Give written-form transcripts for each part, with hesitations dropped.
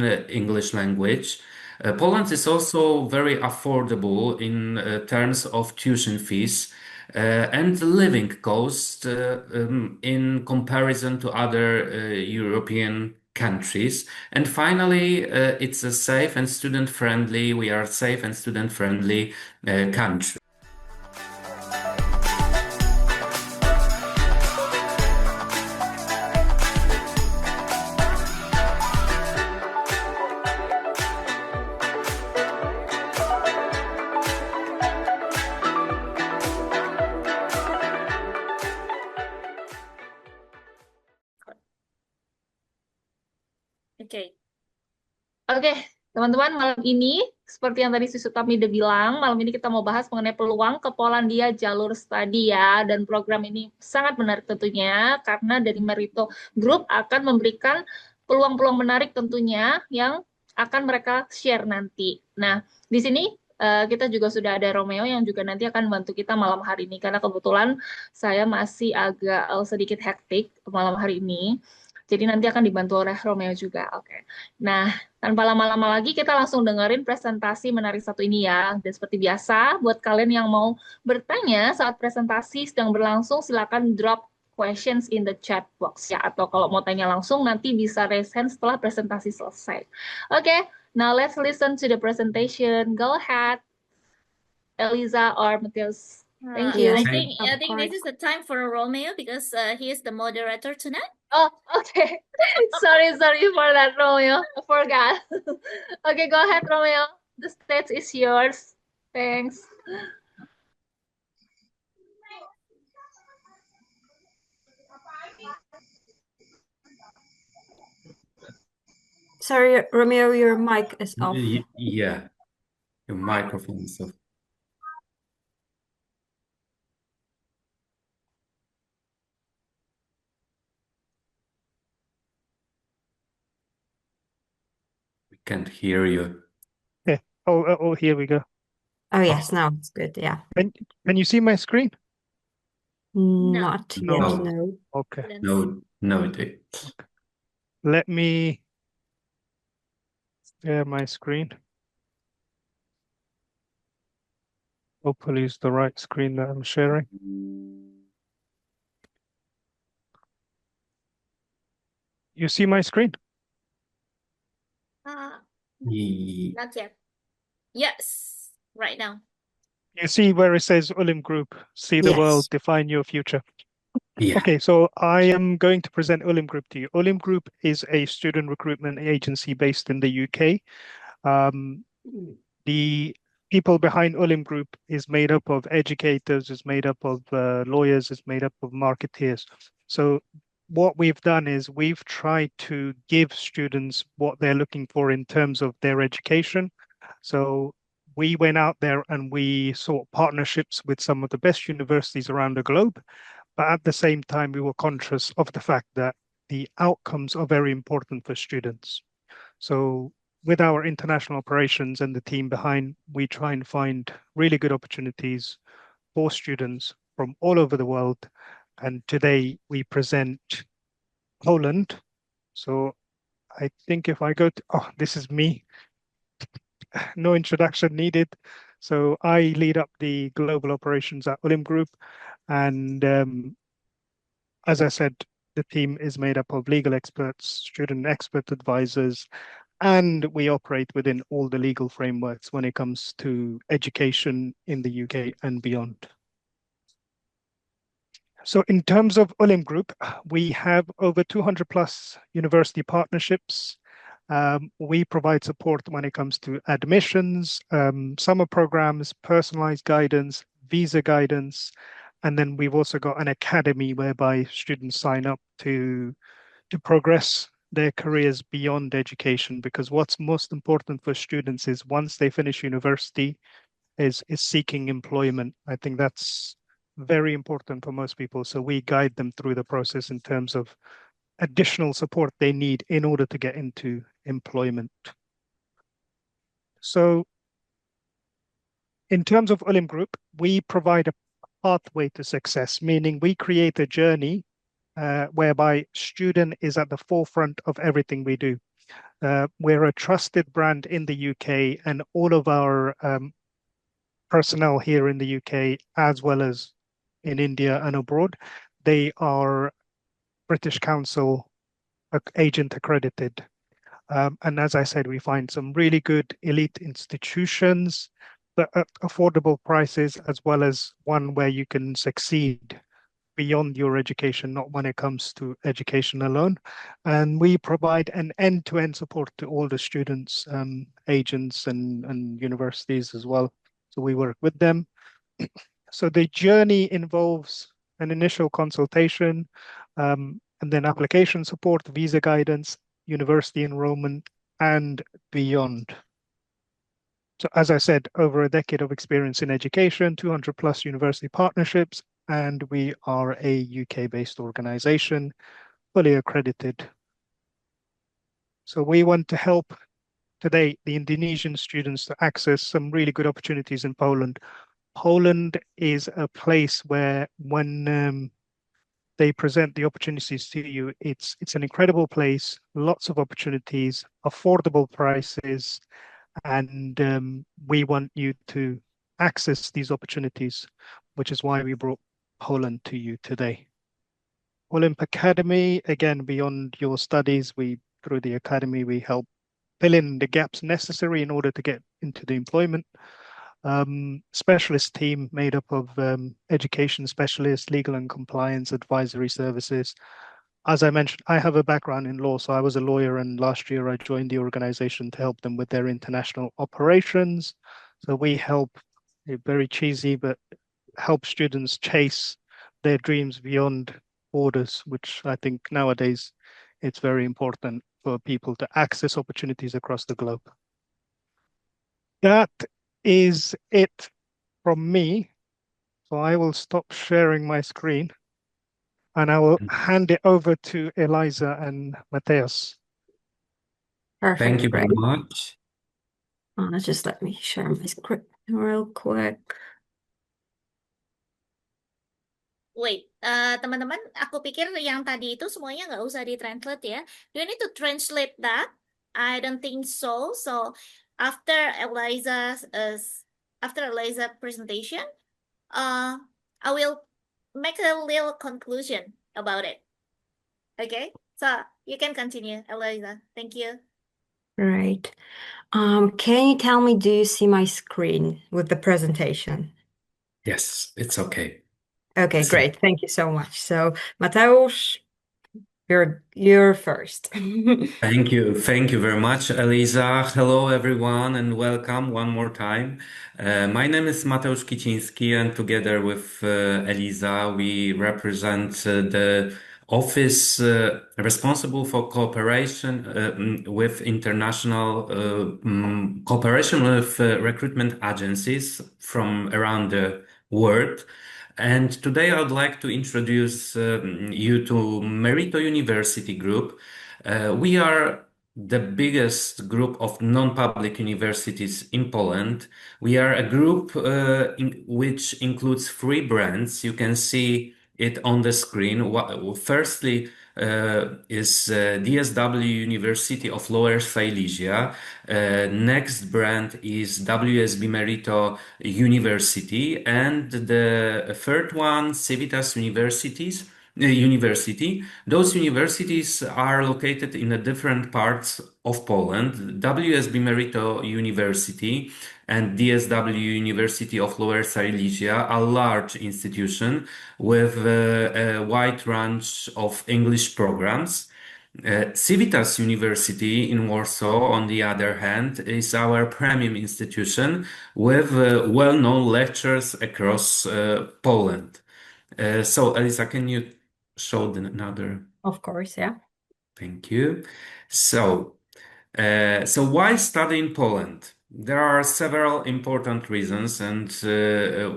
in English language. Poland is also very affordable in terms of tuition fees and living cost in comparison to other European countries. And finally, it's a safe and student-friendly, we are a safe and student-friendly country. Oke, teman-teman, malam ini seperti yang tadi IUTAMI udah bilang, malam ini kita mau bahas mengenai peluang ke Polandia jalur studi ya, dan program ini sangat menarik tentunya karena dari Merito Group akan memberikan peluang-peluang menarik tentunya yang akan mereka share nanti. Nah, di sini kita juga sudah ada Romeo yang juga nanti akan membantu kita malam hari ini karena kebetulan saya masih agak sedikit hektik malam hari ini. Jadi nanti akan dibantu oleh Romeo juga. Oke. Nah, tanpa lama-lama lagi kita langsung dengerin presentasi menarik satu ini ya. Dan seperti biasa, buat kalian yang mau bertanya saat presentasi sedang berlangsung, silakan drop questions in the chat box ya. Atau kalau mau tanya langsung, nanti bisa raise hand setelah presentasi selesai. Oke, now let's listen to the presentation. Go ahead, Eliza or Mateusz. Thank you. I think this is the time for Romeo because he is the moderator tonight. Oh, okay. sorry for that, Romeo. I forgot. Okay, go ahead, Romeo. The stage is yours. Thanks. Sorry, Romeo, your mic is off. Yeah, your microphone is off. We can't hear you. Yeah. Oh, here we go. Oh, yes, now it's good. Yeah. Can you see my screen? Not yet, No. no. Okay. No, it is. Let me share my screen. Hopefully it's the right screen that I'm sharing. You see my screen? Not yet. Yes, right now. You see where it says Olymp Group, see the world, Yes. define your future. Yeah. Okay, so I am going to present Olymp Group to you. Olymp Group is a student recruitment agency based in the UK. The people behind Olymp Group is made up of educators, is made up of lawyers, is made up of marketeers. So what we've done is we've tried to give students what they're looking for in terms of their education. So we went out there and we sought partnerships with some of the best universities around the globe. But at the same time, we were conscious of the fact that the outcomes are very important for students. So with our international operations and the team behind, we try and find really good opportunities for students from all over the world. And today we present Poland. So I think if I go to, oh, this is me. No introduction needed. So I lead up the global operations at Olymp Group. And as I said, the team is made up of legal experts, student expert advisors, and we operate within all the legal frameworks when it comes to education in the UK and beyond. So in terms of Olymp Group, we have over 200 plus university partnerships. We provide support when it comes to admissions, summer programs, personalized guidance, visa guidance, and then we've also got an academy whereby students sign up to progress their careers beyond education, because what's most important for students is once they finish university is seeking employment. I think that's very important for most people. So we guide them through the process in terms of additional support they need in order to get into employment. So in terms of Olymp Group, we provide a pathway to success, meaning we create a journey whereby student is at the forefront of everything we do. We're a trusted brand in the UK, and all of our personnel here in the UK, as well as in India and abroad, they are British Council agent accredited. And as I said, we find some really good elite institutions, but at affordable prices, as well as one where you can succeed beyond your education, not when it comes to education alone. And we provide an end-to-end support to all the students, agents, and universities as well. So we work with them. So the journey involves an initial consultation, and then application support, visa guidance, university enrollment, and beyond. So as I said, over a decade of experience in education, 200 plus university partnerships, and we are a UK-based organization, fully accredited. So we want to help today the Indonesian students to access some really good opportunities in Poland. Poland is a place where when they present the opportunities to you, it's an incredible place, lots of opportunities, affordable prices, and we want you to access these opportunities, which is why we brought Poland to you today. Olymp Academy, again, beyond your studies, through the academy, we help fill in the gaps necessary in order to get into the employment. Specialist team made up of education specialists, legal and compliance advisory services. As I mentioned, I have a background in law, so I was a lawyer, and last year I joined the organization to help them with their international operations. So we help, very cheesy, but help students chase their dreams beyond borders, which I think nowadays it's very important for people to access opportunities across the globe. That is it from me. So I will stop sharing my screen and I will hand it over to Eliza and Mateusz. Thank Perfect, you very great. much. Just let me share my screen real quick. Wait, teman-teman, aku pikir yang tadi itu semuanya nggak usah di-translate ya. Do you need to translate that? I don't think so. So after Eliza's presentation, I will make a little conclusion about it. Okay, so you can continue, Eliza. Thank you. Right. Can you tell me, do you see my screen with the presentation? Yes, it's okay. Okay, So- great. Thank you so much. So, Mateusz, you're first. Thank you. Thank you very much, Eliza. Hello, everyone, and welcome one more time. My name is Mateusz Kiciniski, and together with Eliza, we represent the office responsible for cooperation with international cooperation with recruitment agencies from around the world. And today I would like to introduce you to Merito University Group. We are the biggest group of non-public universities in Poland. We are a group which includes 3 brands. You can see it on the screen. Firstly, is DSW University of Lower Silesia. Next brand is WSB Merito University, and the third one, Civitas University. Those universities are located in the different parts of Poland. WSB Merito University and DSW University of Lower Silesia are large institutions with a wide range of English programs. Civitas University in Warsaw, on the other hand, is our premium institution with well-known lecturers across Poland. So, Eliza, can you show another? Of course, yeah. Thank you. So why study in Poland? There are several important reasons, and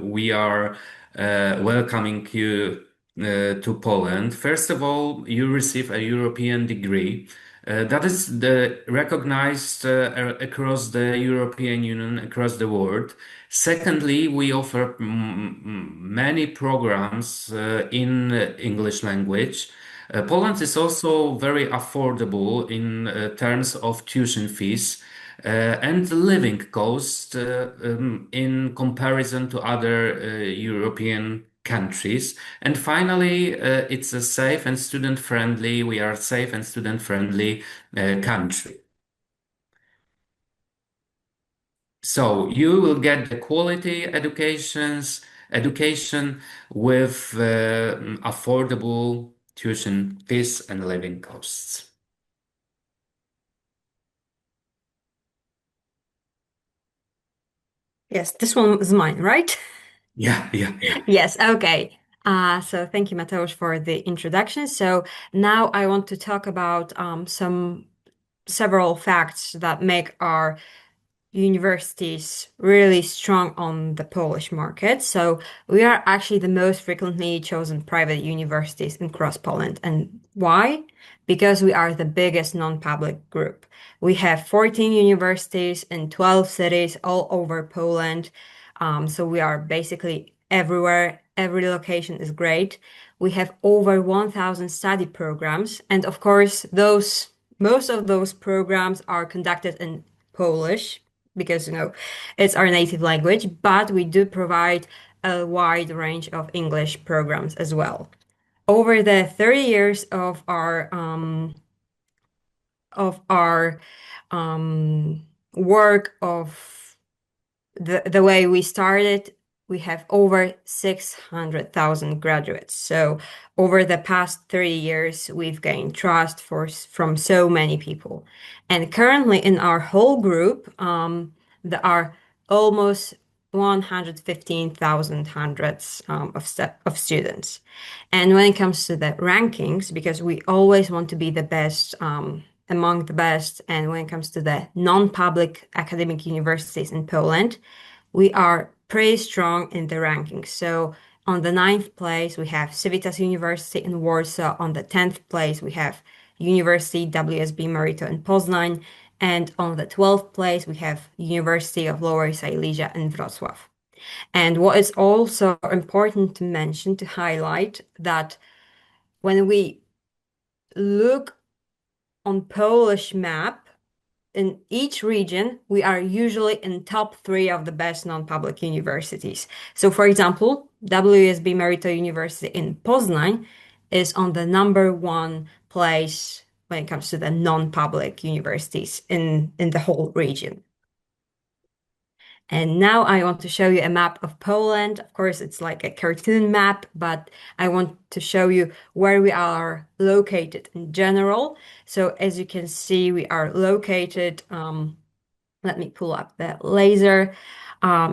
we are welcoming you to Poland. First of all, you receive a European degree. That is recognized across the European Union, across the world. Secondly, we offer many programs in English language. Poland is also very affordable in terms of tuition fees and living cost in comparison to other European countries. And finally, it's a safe and student-friendly. We are a safe and student-friendly country. So you will get the quality education with affordable tuition fees and living costs. Yes, this one is mine, right? Yeah. Yes, okay. So thank you, Mateusz, for the introduction. So now I want to talk about several facts that make our universities really strong on the Polish market. So we are actually the most frequently chosen private universities across Poland. And why? Because we are the biggest non-public group. We have 14 universities in 12 cities all over Poland. So we are basically everywhere. Every location is great. We have over 1,000 study programs. And of course, most of those programs are conducted in Polish because it's our native language, but we do provide a wide range of English programs as well. Over the 30 years of our work of the way we started, we have over 600,000 graduates. So over the past 30 years, we've gained trust from so many people. And currently in our whole group, there are almost 115,000 hundreds of students. And when it comes to the rankings, because we always want to be the best among the best, and when it comes to the non-public academic universities in Poland, we are pretty strong in the rankings. So on the 9th place, we have Civitas University in Warsaw. On the 10th place, we have University WSB Merito in Poznań. And on the 12th place, we have University of Lower Silesia in Wrocław. And what is also important to mention, to highlight, that when we look on Polish map, in each region, we are usually in top 3 of the best non-public universities. So for example, WSB Merito University in Poznań is on the number 1 place when it comes to the non-public universities in the whole region. And now I want to show you a map of Poland. Of course, it's like a cartoon map, but I want to show you where we are located in general. So as you can see, we are located, let me pull up the laser.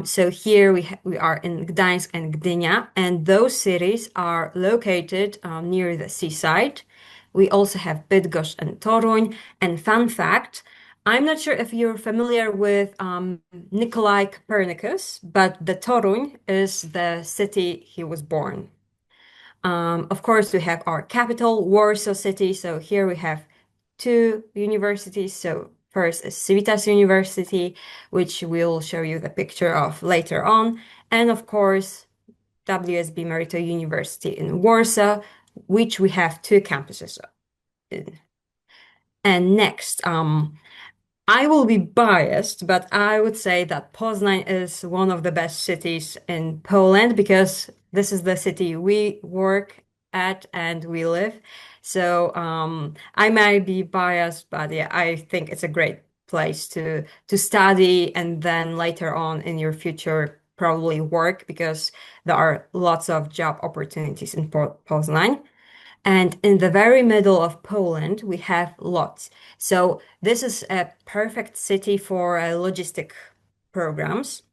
So here we are in Gdańsk and Gdynia, and those cities are located near the seaside. We also have Bydgoszcz and Toruń. And fun fact, I'm not sure if you're familiar with Nikolai Copernicus, but the Toruń is the city he was born. Of course, we have our capital, Warsaw City. So here we have 2 universities. So first is Civitas University, which we'll show you the picture of later on. And of course, WSB Merito University in Warsaw, which we have 2 campuses in. And next, I will be biased, but I would say that Poznań is one of the best cities in Poland because this is the city we work at and we live. So I might be biased, but yeah, I think it's a great place to study and then later on in your future probably work because there are lots of job opportunities in Poznań. And in the very middle of Poland, we have Lodz. So this is a perfect city for logistic programs.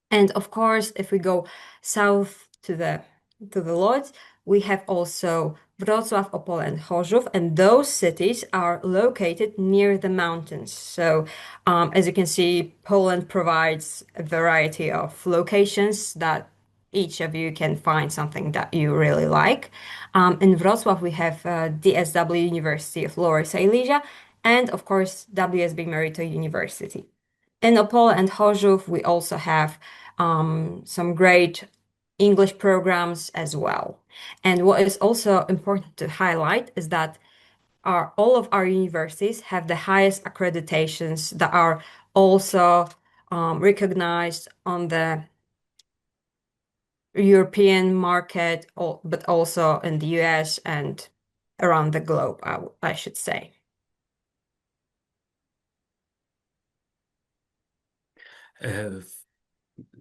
And of course, if we go south to the Lodz, we have also Wrocław, Opole, and Chorzów, and those cities are located near the mountains. So as you can see, Poland provides a variety of locations that each of you can find something that you really like. In Wrocław, we have DSW University of Lower Silesia, and of course, WSB Merito University. In Opole and Chorzów, we also have some great English programs as well. And what is also important to highlight is that all of our universities have the highest accreditations that are also recognized on the European market, but also in the US and around the globe, I should say.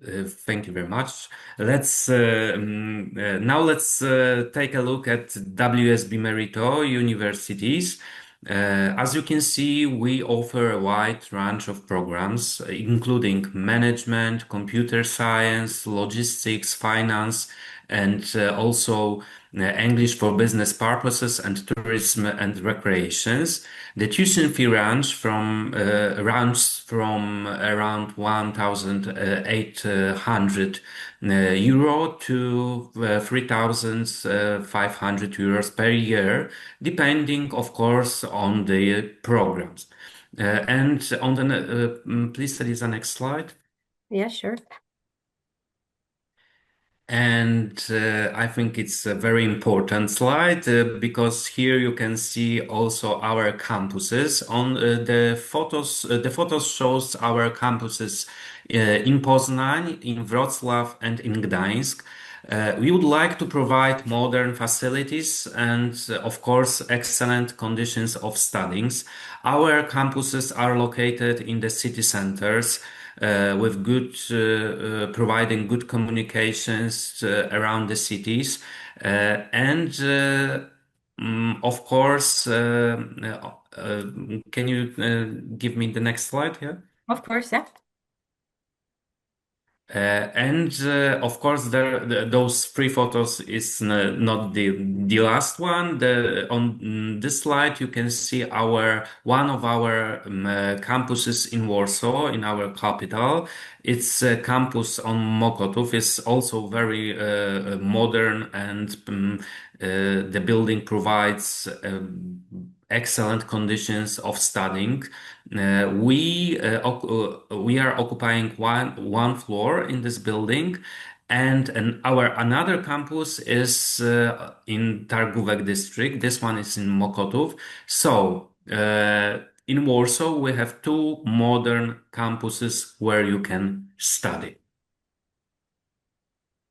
Thank you very much. Now let's take a look at WSB Merito universities. As you can see, we offer a wide range of programs, including management, computer science, logistics, finance, and also English for business purposes and tourism and recreations. The tuition fee ranges from around 1,800 euro to 3,500 euros per year, depending, of course, on the programs. And on the please study the next slide. Yeah, sure. And I think it's a very important slide because here you can see also our campuses. On the photos shows our campuses in Poznań, in Wrocław, and in Gdańsk. We would like to provide modern facilities and, of course, excellent conditions of studies. Our campuses are located in the city centers with providing good communications around the cities. Of course, can you give me the next slide here? Of course, yeah. Of course, those three photos is not the last one. On this slide, you can see one of our campuses in Warsaw, in our capital. It's a campus on Mokotów. It's also very modern, and the building provides excellent conditions of studying. We are occupying one floor in this building, and our another campus is in Targówek district. This one is in Mokotów. So in Warsaw, we have two modern campuses where you can study.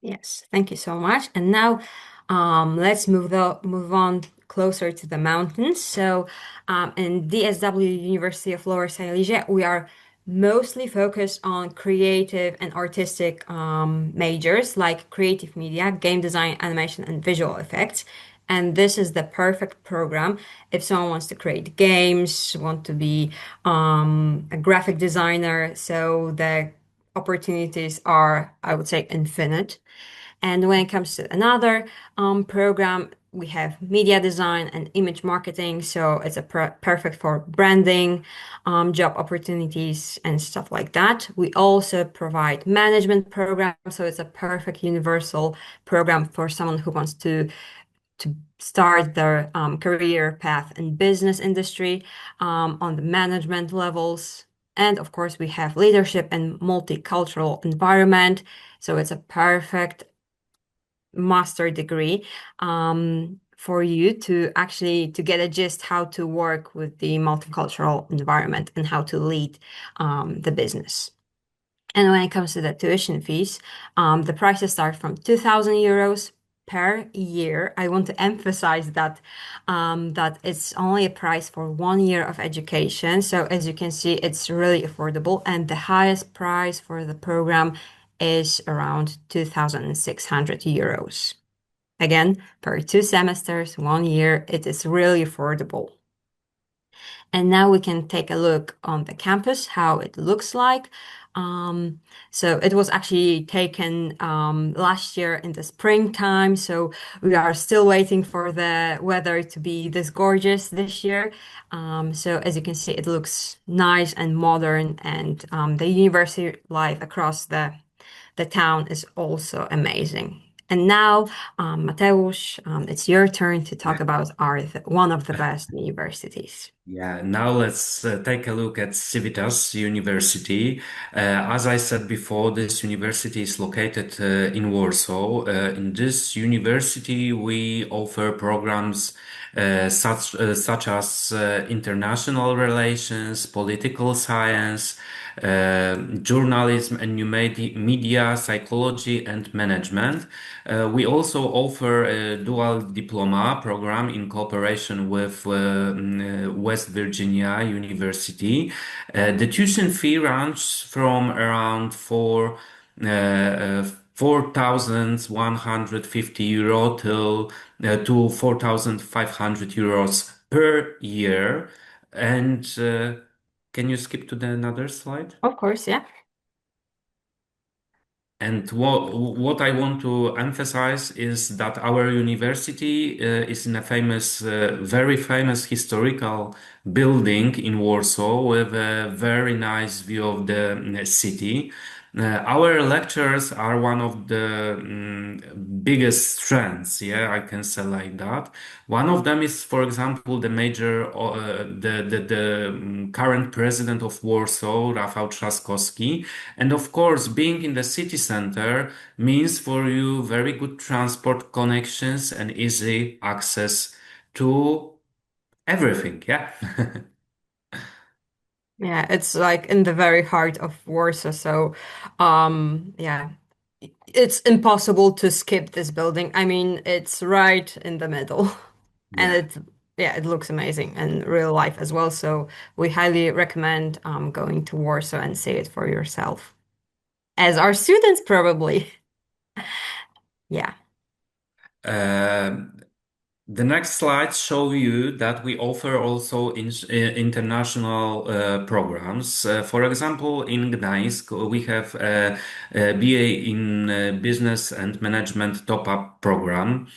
Yes, thank you so much. And now let's move on closer to the mountains. So in DSW University of Lower Silesia, we are mostly focused on creative and artistic majors like creative media, game design, animation, and visual effects. And this is the perfect program if someone wants to create games, want to be a graphic designer. So the opportunities are, I would say, infinite. And when it comes to another program, we have media design and image marketing. So it's perfect for branding, job opportunities, and stuff like that. We also provide management programs. So it's a perfect universal program for someone who wants to start their career path in business industry on the management levels. And of course, we have leadership and multicultural environment. So it's a perfect master degree for you to actually get a gist how to work with the multicultural environment and how to lead the business. And when it comes to the tuition fees, the prices start from 2,000 euros per year. I want to emphasize that it's only a price for 1 year of education. So as you can see, it's really affordable. And the highest price for the program is around 2,600 euros. Again, per 2 semesters, 1 year, it is really affordable. And now we can take a look on the campus, how it looks like. So it was actually taken last year in the springtime. So we are still waiting for the weather to be this gorgeous this year. So as you can see, it looks nice and modern, and the university life across the town is also amazing. And now, Mateusz, it's your turn to talk about one of the best universities. Yeah, now let's take a look at Civitas University. As I said before, this university is located in Warsaw. In this university, we offer programs such as international relations, political science, journalism and new media, psychology, and management. We also offer a dual diploma program in cooperation with West Virginia University. The tuition fee ranges from around 4,150 euro to 4,500 euros per year. And can you skip to the another slide? Of course, yeah. And what I want to emphasize is that our university is in a very famous historical building in Warsaw with a very nice view of the city. Our lectures are one of the biggest strengths, yeah, I can say like that. One of them is, for example, the current president of Warsaw, Rafał Trzaskowski. And of course, being in the city center means for you very good transport connections and easy access to everything. Yeah. Yeah, it's like in the very heart of Warsaw. So, yeah, it's impossible to skip this building. I mean, it's right in the middle. And Yeah. it looks amazing in real life as well. So we highly recommend going to Warsaw and see it for yourself, as our students probably. Yeah. Um, The next slides show you that we offer also international programs. For example, in Gdańsk, we have a BA in Business and Management top-up program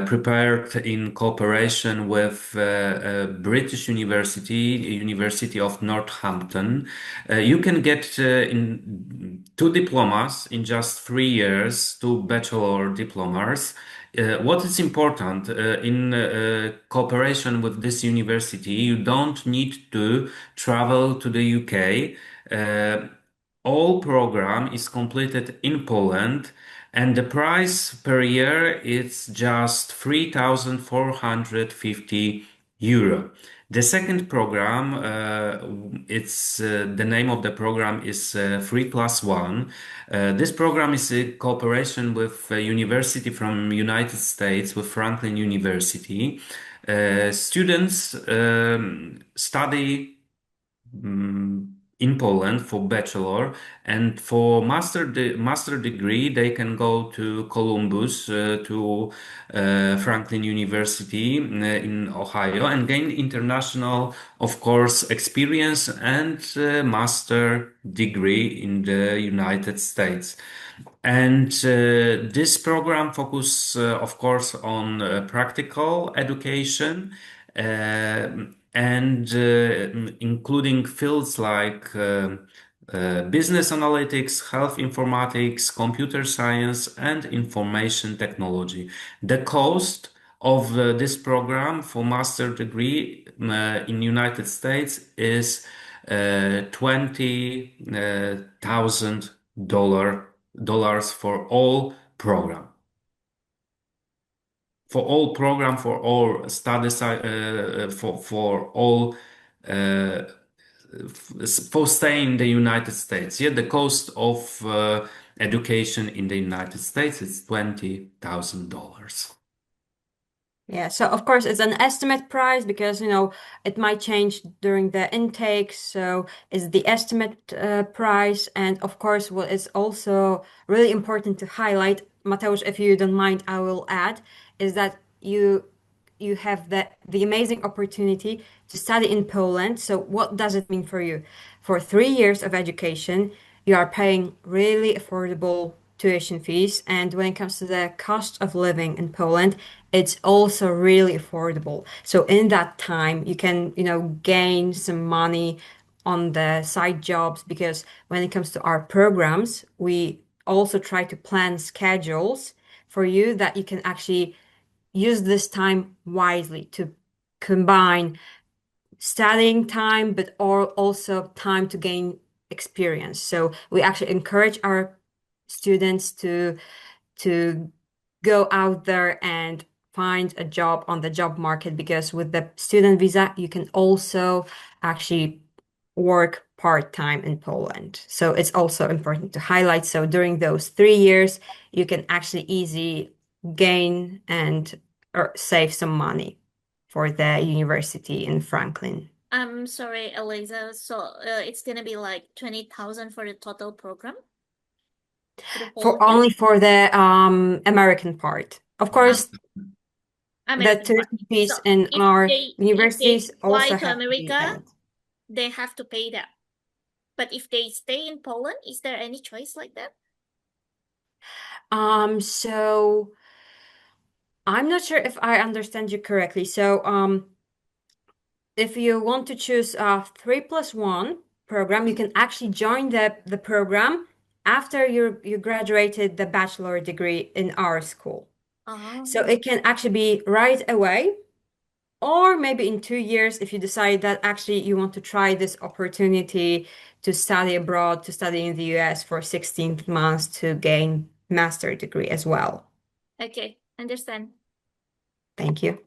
prepared in cooperation with a British university, University of Northampton. You can get in 2 diplomas in just 3 years, 2 bachelor diplomas. What is important in cooperation with this university, you don't need to travel to the UK. All program is completed in Poland, and the price per year is just 3,450 euro. The second program, it's the name of the program is 3+1. This program is a cooperation with a university from United States, with Franklin University. Students study in Poland for bachelor, and for master degree they can go to Columbus to Franklin University in Ohio and gain international, of course, experience and master degree in the United States. And this program focus, of course, on practical education and including fields like business analytics, health informatics, computer science, and information technology. The cost of this program for master degree in United States is $20,000 for all program. For all program, for all studies, for all for staying in the United States. Yeah, the cost of education in the United States is $20,000. Yeah, so of course it's an estimate price because it might change during the intake. So it's the estimate price, and of course what is also really important to highlight, Mateusz, if you don't mind, I will add, is that you have the amazing opportunity to study in Poland. So what does it mean for you? For 3 years of education, you are paying really affordable tuition fees. And when it comes to the cost of living in Poland, it's also really affordable. So in that time, you can, gain some money on the side jobs, because when it comes to our programs, we also try to plan schedules for you that you can actually use this time wisely to combine studying time, but also time to gain experience. So we actually encourage our students to go out there and find a job on the job market, because with the student visa, you can also actually work part-time in Poland. So it's also important to highlight. So during those 3 years, you can actually easily gain and or save some money for the university in Franklin. I'm sorry, Eliza. So it's gonna be like 20,000 for the total program for the whole year? Only for the American part. Of course, the American part. tuition fees So in if our they universities fly also to have to be America, paid. they have to pay that. But if they stay in Poland, is there any choice like that? So I'm not sure if I understand you correctly. So if you want to choose a 3+1 program, you can actually join the program after you graduated the bachelor degree in our school. So Oh, it can actually be right away, or maybe in 2 years if you decide that actually you want to try this opportunity to study abroad, to study in the US for 16 months to gain master degree as well. okay, understand. Thank you.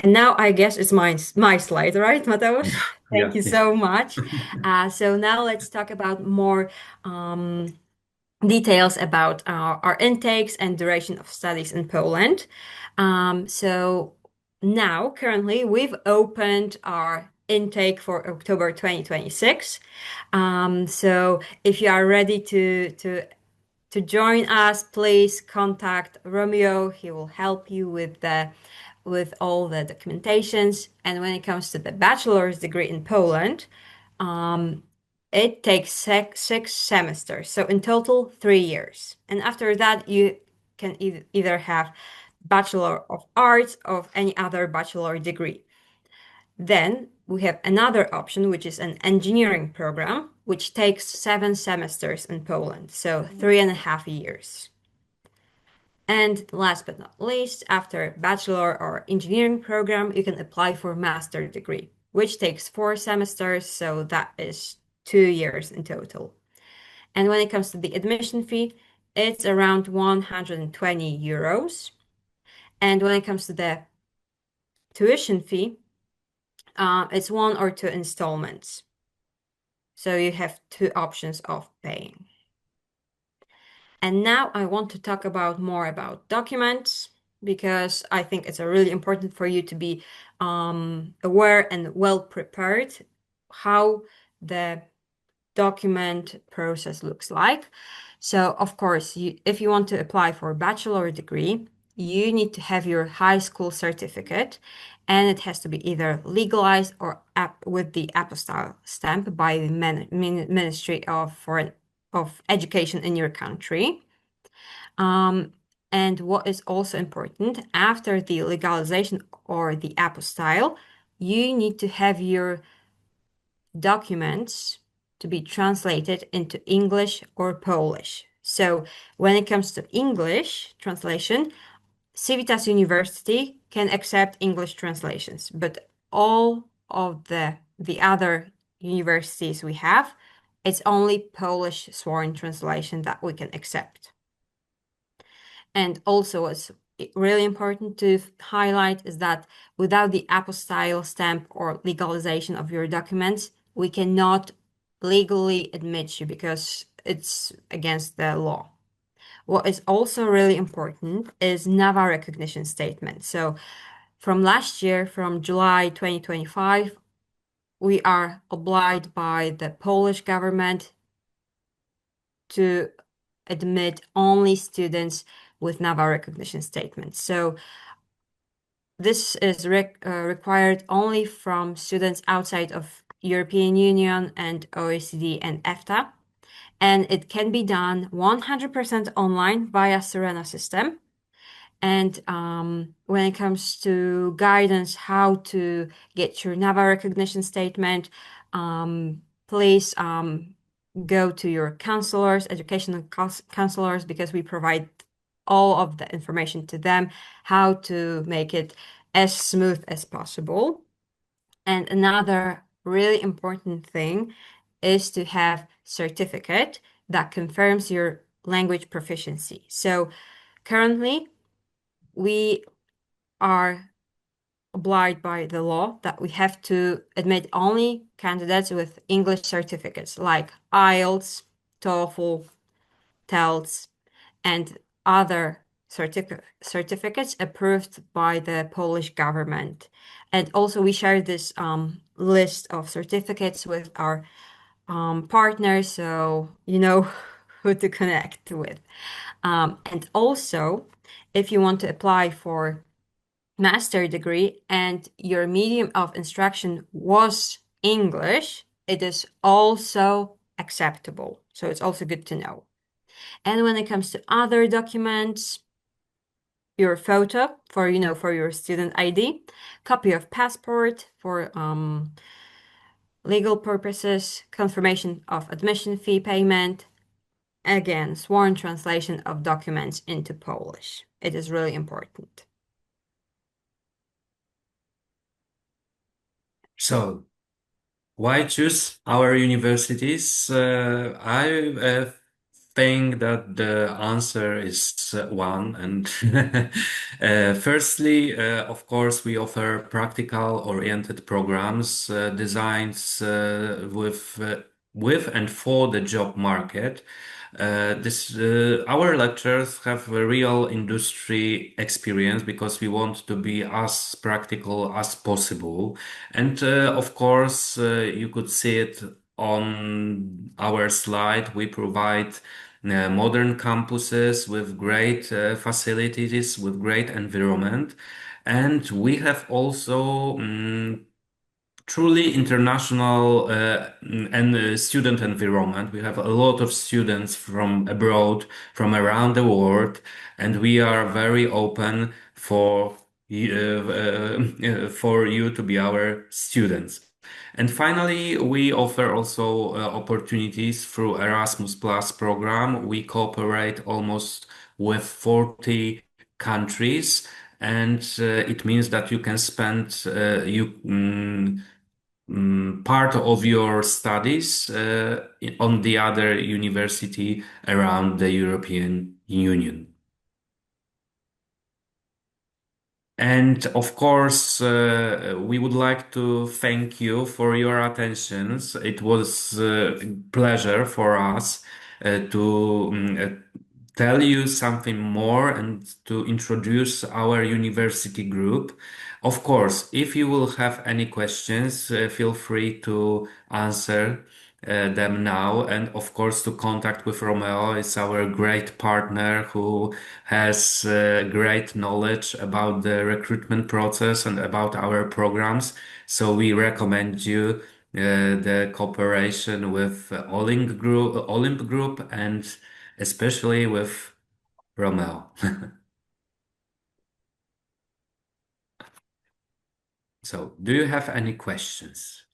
And now I guess it's my slide, right, Mateusz? Thank you so much. So now let's talk about more details about our intakes and duration of studies in Poland. So now, currently, we've opened our intake for October 2026. So if you are ready to join us, please contact Romeo. He will help you with all the documentations. And when it comes to the bachelor's degree in Poland, it takes six semesters. So in total, 3 years. And after that, you can either have Bachelor of Arts or any other bachelor degree. Then we have another option, which is an engineering program, which takes 7 semesters in Poland, so 3.5 years. And last but not least, after bachelor or engineering program, you can apply for master degree, which takes 4 semesters, so that is 2 years in total. And when it comes to the admission fee, it's around 120 euros. And when it comes to the tuition fee, it's 1 or 2 installments. So you have 2 options of paying. And now I want to talk more about documents, because I think it's really important for you to be aware and well prepared how the document process looks like. So of course, if you want to apply for a bachelor degree, you need to have your high school certificate, and it has to be either legalized or with the apostille stamp by the Ministry of Education in your country. And what is also important, after the legalization or the apostille, you need to have your documents to be translated into English or Polish. So when it comes to English translation, Civitas University can accept English translations, but all of the other universities we have, it's only Polish sworn translation that we can accept. And also what's really important to highlight is that without the apostille stamp or legalization of your documents, we cannot legally admit you because it's against the law. What is also really important is NAVA recognition statement. So from last year, from July 2025, we are obliged by the Polish government to admit only students with NAVA recognition statements. So this is required only from students outside of European Union and OECD and EFTA. And it can be done 100% online via Serena system. And when it comes to guidance, how to get your NAVA recognition statement, please go to your counselors, educational counselors, because we provide all of the information to them, how to make it as smooth as possible. And another really important thing is to have certificate that confirms your language proficiency. So currently, we are obliged by the law that we have to admit only candidates with English certificates like IELTS, TOEFL, TELTS, and other certificates approved by the Polish government. And also, we share this list of certificates with our partners, so you know who to connect with. And also, if you want to apply for master degree and your medium of instruction was English, it is also acceptable. So it's also good to know. And when it comes to other documents, your photo for your student ID, copy of passport for legal purposes, confirmation of admission fee payment, again, sworn translation of documents into Polish. It is really important. So, why choose our universities? I think that the answer is one. And firstly, of course, we offer practical-oriented programs designed with and for the job market. Our lectures have a real industry experience because we want to be as practical as possible. And of course, you could see it on our slide. We provide modern campuses with great facilities, with great environment. And we have also truly international and student environment. We have a lot of students from abroad, from around the world, and we are very open for you to be our students. And finally, we offer also opportunities through Erasmus Plus program. We cooperate almost with 40 countries, and it means that you can spend part of your studies on the other university around the European Union. And of course, we would like to thank you for your attentions. It was a pleasure for us to tell you something more and to introduce our university group. Of course, if you will have any questions, feel free to answer them now. And of course, to contact with Romeo is our great partner who has great knowledge about the recruitment process and about our programs. So we recommend you the cooperation with Olymp Group, and especially with Romeo. So, do you have any questions?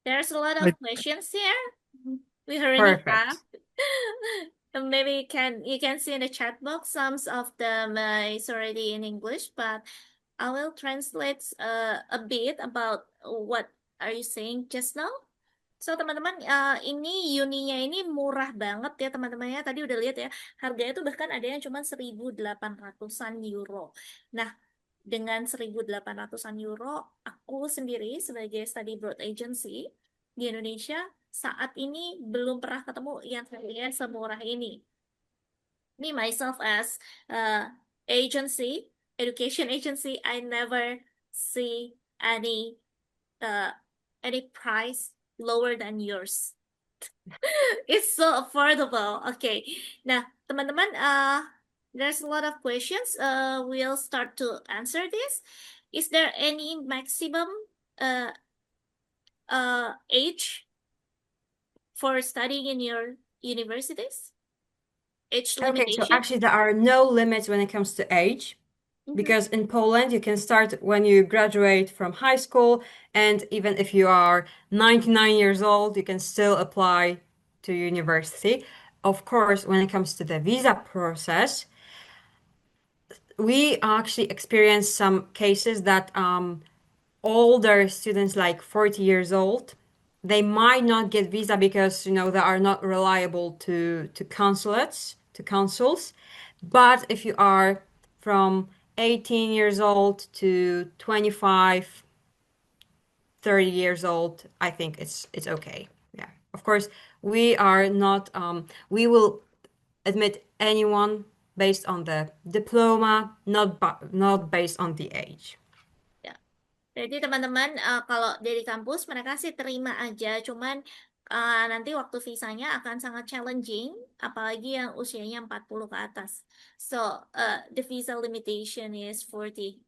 There's a lot I- of questions here. We already Perfect. have. And maybe you can see in the chat box some of them is already in English, but I will translate a bit about what are you saying just now. So teman-teman, ini uninya ini murah banget ya teman-teman ya. Tadi udah lihat ya, harganya tuh bahkan ada yang cuma 1.800-an euro. Nah, dengan 1.800-an euro, aku sendiri sebagai study abroad agency di Indonesia saat ini belum pernah ketemu yang harganya semurah ini. Me myself as agency, education agency, I never see any price lower than yours. It's so affordable. Okay. Nah, teman-teman, there's a lot of questions. We'll start to answer this. Is there any maximum age for studying in your universities? Age Okay, so limitation? actually there are no limits when it comes to age, because in Poland you can start when you graduate from high school, and even if you are 99 years old, you can still apply to university. Of course, when it comes to the visa process, we actually experienced some cases that older students, like 40 years old, they might not get visa because they are not reliable to consuls. But if you are from 18 years old to 25, 30 years old, I think it's okay. Yeah. Of course, we are not we will admit anyone based on the diploma, not based on the age. Ya. Jadi teman-teman kalau dari kampus mereka sih terima aja, cuman nanti waktu visanya akan sangat challenging, apalagi yang usianya 40 ke atas. So, the visa limitation is 40.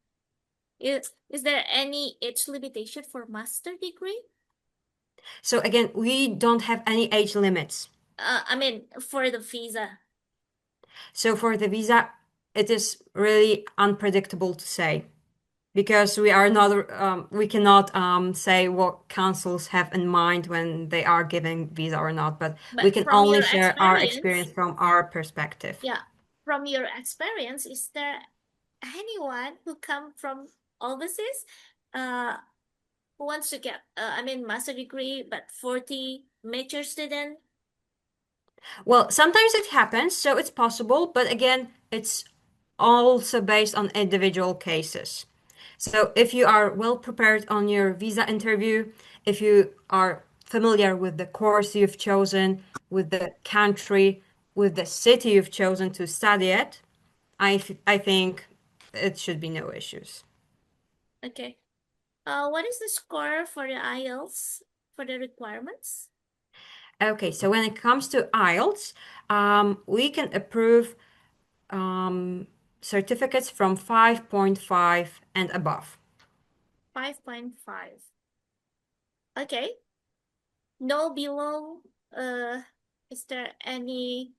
Is there any age limitation for master degree? So again, we don't have any age limits. I mean, for the visa. So for the visa, it is really unpredictable to say because we cannot say what councils have in mind when they are giving visa or not, but we But can from only your share our experience, experience from our perspective. yeah, from your experience, is there anyone who come from overseas, who wants to get, master degree, but 40 major student? Well, sometimes it happens, so it's possible, but again, it's also based on individual cases. So if you are well prepared on your visa interview, if you are familiar with the course you've chosen, with the country, with the city you've chosen to study at, I think it should be no issues. Okay. What is the score for the IELTS for the requirements? Okay, so when it comes to IELTS, we can approve certificates from 5.5 and above. 5.5. Okay. No below, is there any,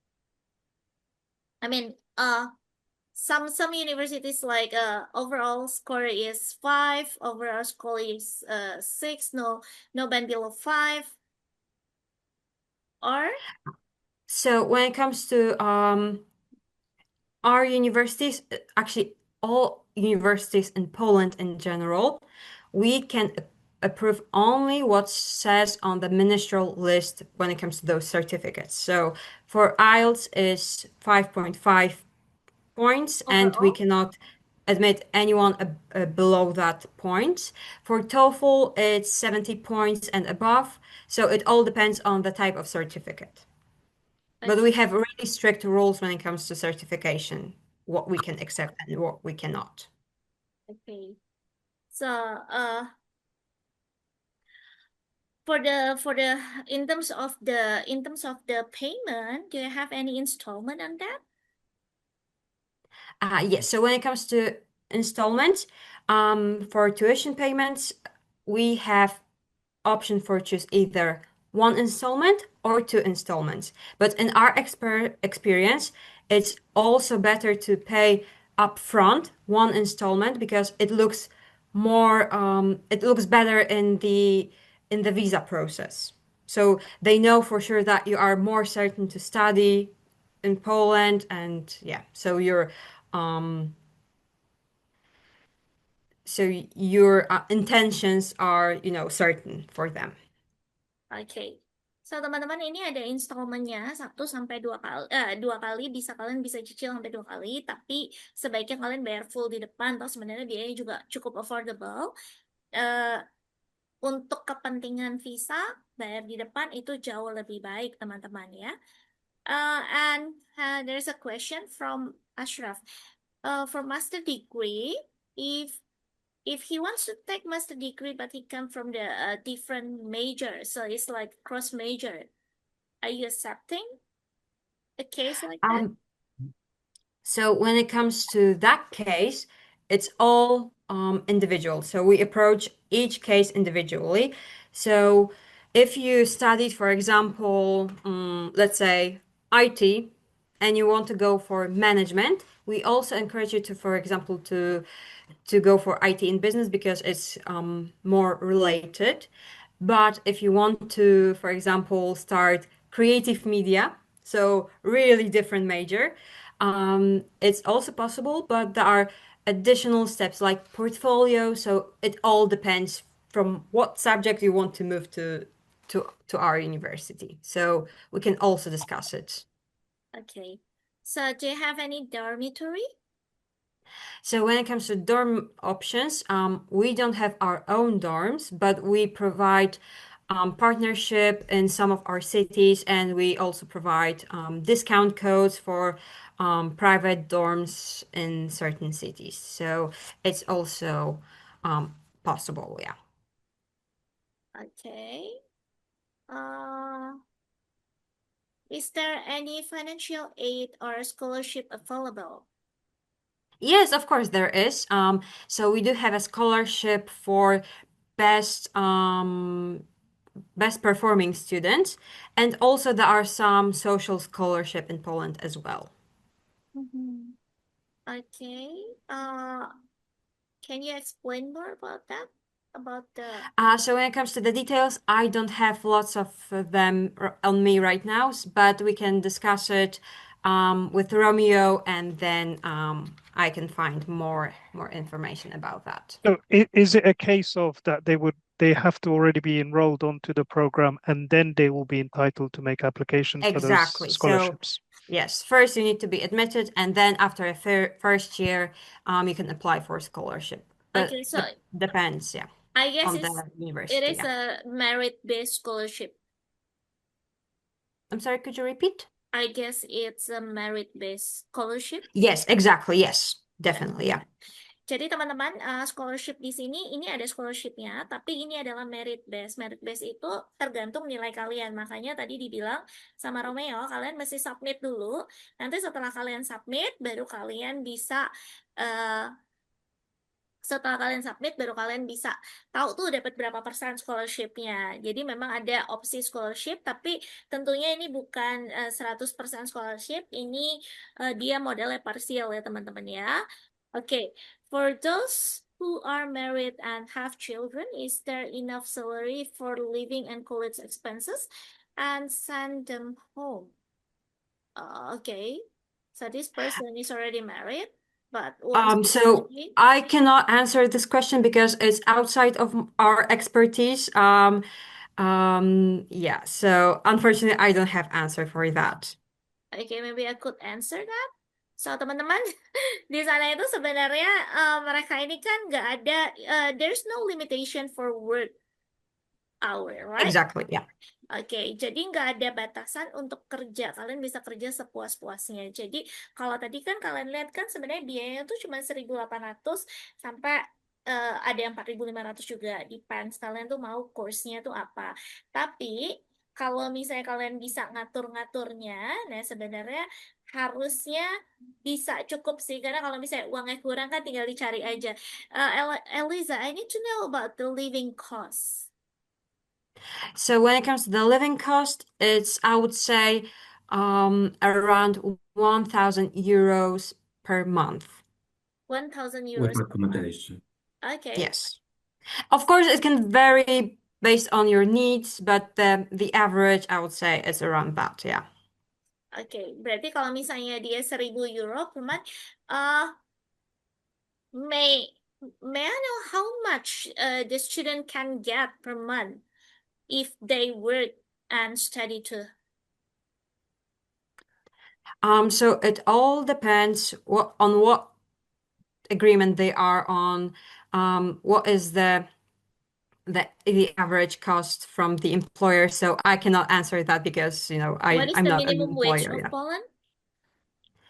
some universities like overall score is 5, overall score is 6, no band below 5. Or So when it comes to our universities, actually all universities in Poland in general, we can approve only what says on the ministerial list when it comes to those certificates. So for IELTS is 5.5 points, and we overall? cannot admit anyone below that point. For TOEFL, it's 70 points and above. So it all depends on the type of certificate. But Okay. we have really strict rules when it comes to certification, what we can accept and what we cannot. Okay. So, for the in terms of the payment, do you have any installment on that? Yes, so when it comes to installments, for tuition payments, we have option for choose either one installment or two installments. But in our experience, it's also better to pay upfront one installment because it looks better in the visa process. So they know for sure that you are more certain to study in Poland, and yeah, so your intentions are, certain for them. Okay. So teman-teman, ini ada installmentnya 1 sampai 2 kali, 2 kali bisa kalian bisa cicil sampai 2 kali, tapi sebaiknya kalian bayar full di depan, atau sebenarnya biayanya juga cukup affordable. Untuk kepentingan visa, bayar di depan itu jauh lebih baik, teman-teman ya. And there's a question from Ashraf. For master degree, if he wants to take master degree but he come from the different major, so it's like cross major, are you accepting a case like that? So when it comes to that case, it's all individual. So we approach each case individually. So if you studied, for example, let's say IT, and you want to go for management, we also encourage you to, for example, to go for IT in business because it's more related. But if you want to, for example, start creative media, so really different major, It's also possible, but there are additional steps like portfolio. So it all depends from what subject you want to move to our university. So we can also discuss it. Okay. So do you have any dormitory? So when it comes to dorm options, we don't have our own dorms, but we provide partnership in some of our cities, and we also provide discount codes for private dorms in certain cities. So it's also possible, yeah. Okay. Uh, is there any financial aid or scholarship available? Yes, of course there is. So we do have a scholarship for best best performing students, and also there are some social scholarship in Poland as well. Mhm. Okay. Can you explain more about that? About the So when it comes to the details, I don't have lots of them on me right now, but we can discuss it with Romeo, and then I can find more information about that. So is it a case of that they have to already be enrolled onto the program and then they will be entitled to make applications for those Exactly. So scholarships? yes, first you need to be admitted, and then after a first year, you can apply for a scholarship. But okay, so depends, yeah, I guess on the it university. is Yeah. a merit-based scholarship. I'm sorry, could you repeat? I guess it's a merit-based scholarship. Yes, exactly. Yes, definitely. Yeah. Jadi teman-teman, scholarship di sini ini ada scholarshipnya, tapi ini adalah merit based. Merit based itu tergantung nilai kalian. Makanya tadi dibilang sama Romeo, kalian mesti submit dulu. Nanti setelah kalian submit, baru kalian bisa tahu tuh dapat berapa persen scholarshipnya. Jadi memang ada opsi scholarship, tapi tentunya ini bukan 100% scholarship. Ini dia modelnya parsial ya teman-teman ya. Oke, for those who are married and have children, is there enough salary for living and college expenses and send them home? Okay, so this person is already married, but wants to So study. I cannot answer this question because it's outside of our expertise. Yeah, so unfortunately, I don't have answer for that. Okay, maybe I could answer that. So teman-teman, di sana itu sebenarnya mereka ini kan nggak ada, there's no limitation for work hour, right? Exactly, yeah. Oke, jadi nggak ada batasan untuk kerja. Kalian bisa kerja sepuas-puasnya. Jadi kalau tadi kan kalian lihat kan sebenarnya biayanya tuh cuma 1.800 sampai ada yang 4.500 juga. Depends kalian tuh mau course-nya tuh apa. Tapi kalau misalnya kalian bisa ngatur-ngaturnya, nah sebenarnya harusnya bisa cukup sih. Karena kalau misalnya uangnya kurang kan tinggal dicari aja. Eliza, I need to know about the living cost. So when it comes to the living cost, it's, I would say, around 1,000 euros per month. 1,000 with euros per month. accommodation. Okay. Yes. Of course, it can vary based on your needs, but the average, I would say, is around that, yeah. Oke, berarti kalau misalnya dia 1.000 euro per month, may I know how much the student can get per month if they work and study too? So it all depends on what agreement they are on, what is the average cost from the employer. So I cannot answer that because, What is I'm the not an minimum wage employer, of yeah. Poland?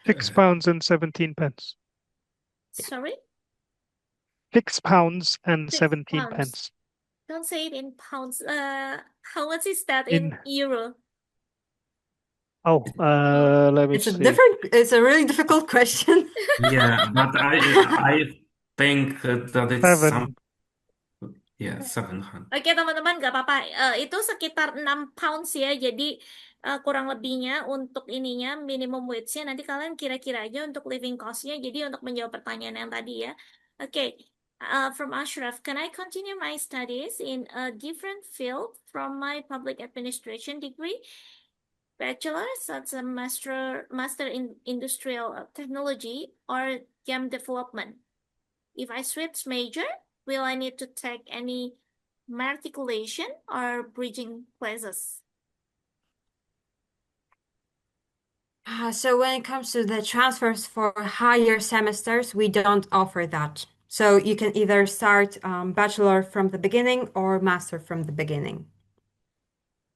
£6.17. Sorry? £6.17. £6. Don't say it in pounds. How much is that In- in euro? Let me It's see. it's a really difficult question. Yeah, but I think that it's some, 700. Oke teman-teman, nggak apa-apa. Itu sekitar 6 pounds ya. Jadi kurang lebihnya untuk ininya minimum wage-nya nanti kalian kira-kira aja untuk living cost-nya. Jadi untuk menjawab pertanyaan yang tadi ya. Oke, from Ashraf, can I continue my studies in a different field from my public administration degree? bachelor, such a master in industrial technology or game development. If I switch major, will I need to take any matriculation or bridging classes? So when it comes to the transfers for higher semesters, we don't offer that. So you can either start bachelor from the beginning or master from the beginning.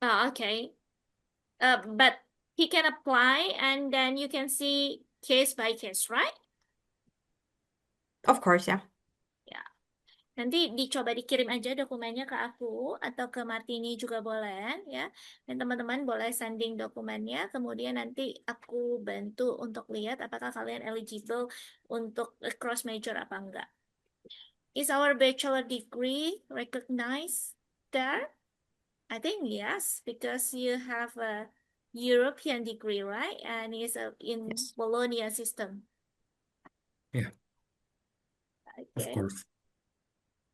Okay. But he can apply and then you can see case by case, right? Of course, yeah. Nanti dicoba dikirim aja dokumennya ke aku atau ke Martini juga boleh ya. Dan teman-teman boleh sending dokumennya. Kemudian nanti aku bantu untuk lihat apakah kalian eligible untuk cross major apa enggak. Is our bachelor degree recognized there? I think yes, because you have a European degree, right? And it's in Yes. Bologna system. Yeah, of Okay. course.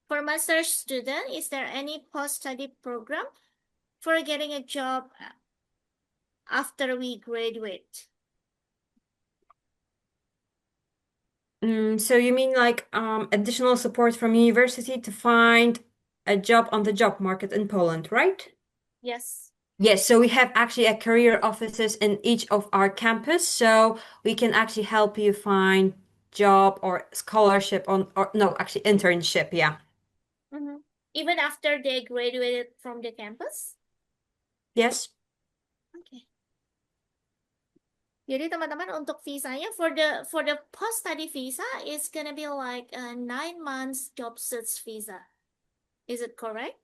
For master's student, is there any post-study program for getting a job after we graduate? So you mean like additional support from university to find a job on the job market in Poland, right? Yes. Yes, so we have actually a career offices in each of our campus, so we can actually help you find job or scholarship or no, actually internship, yeah. Even after they graduated from the campus? Yes. Okay. Jadi teman-teman untuk visanya for the post study visa it's gonna be like a 9 months job search visa. Is it correct?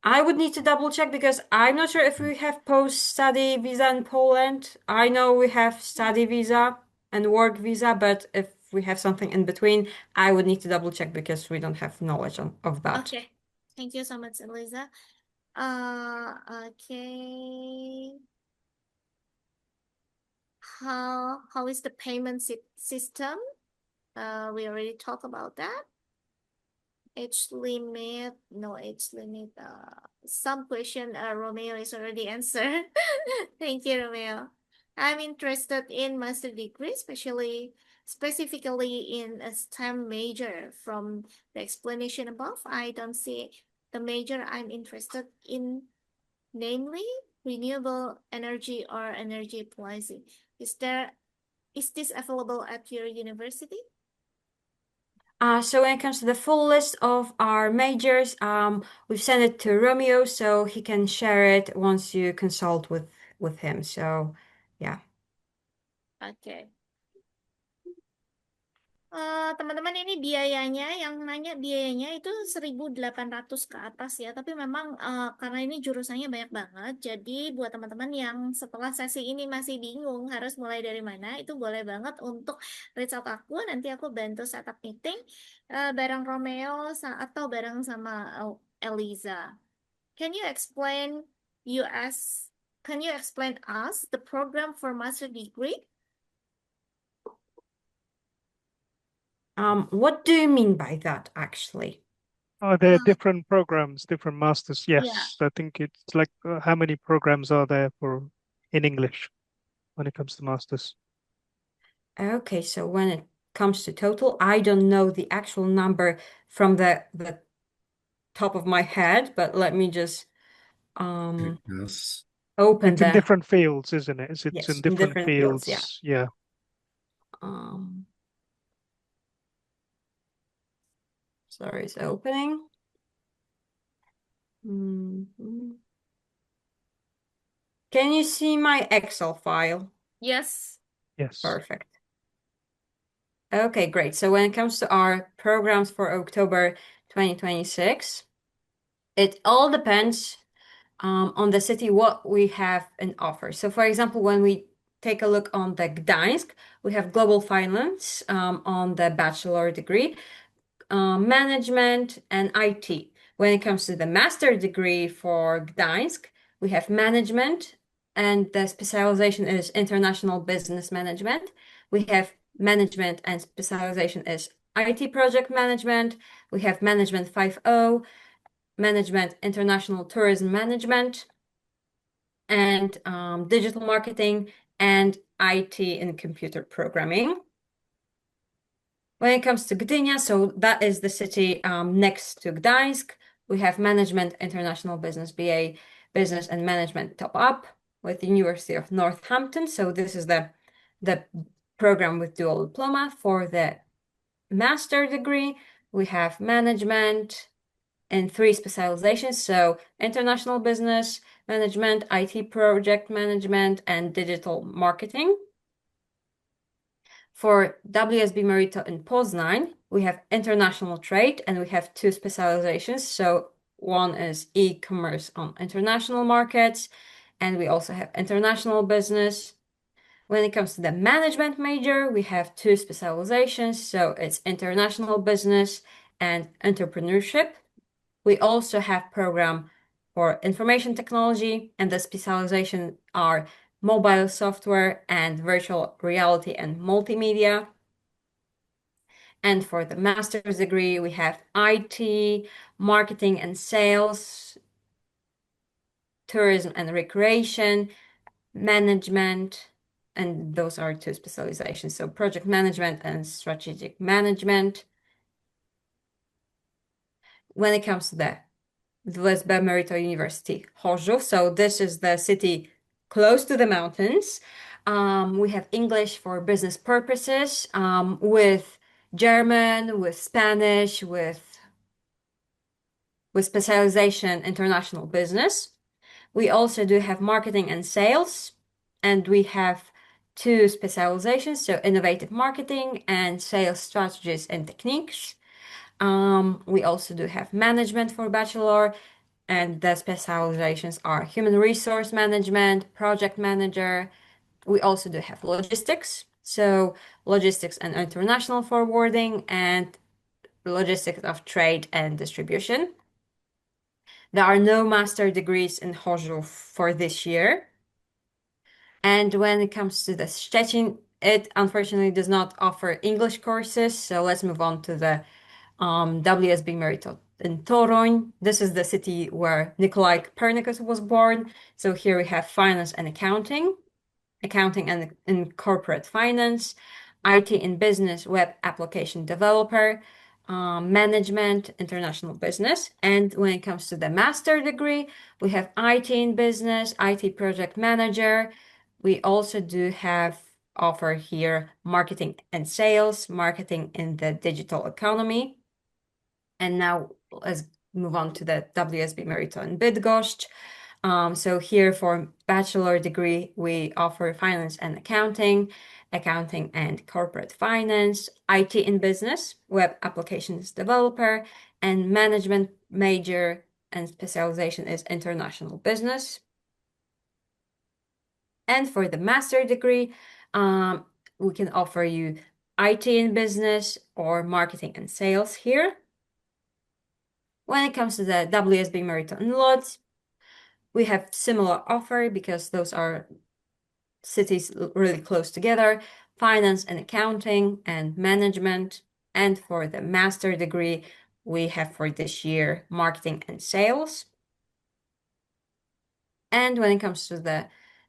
I would need to double check because I'm not sure if we have post-study visa in Poland. I know we have study visa and work visa, but if we have something in between, I would need to double check because we don't have knowledge of that. Okay. Thank you so much, Eliza. Okay. How is the payment system? We already talked about that. Age limit, no age limit. Some question Romeo is already answered. Thank you, Romeo. I'm interested in master degree, specifically in a STEM major. From the explanation above, I don't see the major I'm interested in, namely renewable energy or energy policy. Is this available at your university? So when it comes to the full list of our majors, we've sent it to Romeo so he can share it once you consult with him. So yeah. Okay. Teman-teman ini biayanya yang nanya biayanya itu 1.800 ke atas ya. Tapi memang karena ini jurusannya banyak banget. Jadi buat teman-teman yang setelah sesi ini masih bingung harus mulai dari mana, itu boleh banget untuk reach out aku. Nanti aku bantu setup meeting bareng Romeo atau bareng sama Eliza. Can you explain us the program for master degree? What do you mean by that, actually? Oh, there are different programs, different masters. Yes, Yeah. I think it's like how many programs are there in English when it comes to masters? Okay, so when it comes to total, I don't know the actual number from the top of my head, but let me just Yes. open It's in the different fields, isn't it? It's yes, in in different different fields, yeah. fields. Yeah. Sorry, it's opening. Mhm. Can you see my Excel file? Yes. Yes. Perfect. Okay, great. So when it comes to our programs for October 2026, it all depends on the city what we have in offer. So for example, when we take a look on the Gdańsk, we have global finance on the bachelor degree, management and IT. When it comes to the master degree for Gdańsk, we have management and the specialization is international business management. We have management and specialization is IT project management. We have management 5.0, management international tourism management. and digital marketing and IT and computer programming. When it comes to Gdynia, so that is the city next to Gdańsk. We have Management International Business BA, Business and Management Top Up with the University of Northampton. So this is the program with dual diploma. For the master degree, we have management in 3 specializations. So international business management, IT project management, and digital marketing. For WSB Merito in Poznań, we have international trade and we have 2 specializations. So one is e-commerce on international markets, and we also have international business. When it comes to the management major, we have 2 specializations. So it's international business and entrepreneurship. We also have program for information technology, and the specialization are mobile software and virtual reality and multimedia. And for the master's degree, we have IT, marketing and sales, tourism and recreation, management, and those are 2 specializations. So project management and strategic management. When it comes to the WSB Merito University, Chorzów, so this is the city close to the mountains. We have English for business purposes, with German, with Spanish, with specialization international business. We also do have marketing and sales, and we have 2 specializations, so innovative marketing and sales strategies and techniques. We also do have management for bachelor, and the specializations are human resource management, project manager. We also do have logistics, so logistics and international forwarding, and logistics of trade and distribution. There are no master degrees in Chorzów for this year. And when it comes to the Szczecin, it unfortunately does not offer English courses. So let's move on to the WSB Merito in Toruń. This is the city where Nikolai Copernicus was born. So here we have finance and accounting and in corporate finance, IT in business, web application developer, management, international business. And when it comes to the master degree, we have IT in business, IT project manager. We also do have offer here marketing and sales, marketing in the digital economy. And now let's move on to the WSB Merito in Bydgoszcz. So here for bachelor degree, we offer finance and accounting and corporate finance, IT in business, web applications developer, and management major and specialization is international business. And for the master degree, we can offer you IT in business or marketing and sales here. When it comes to the WSB Merito in Lodz, we have similar offer because those are cities really close together, finance and accounting and management. And for the master degree, we have for this year marketing and sales. And when it comes to the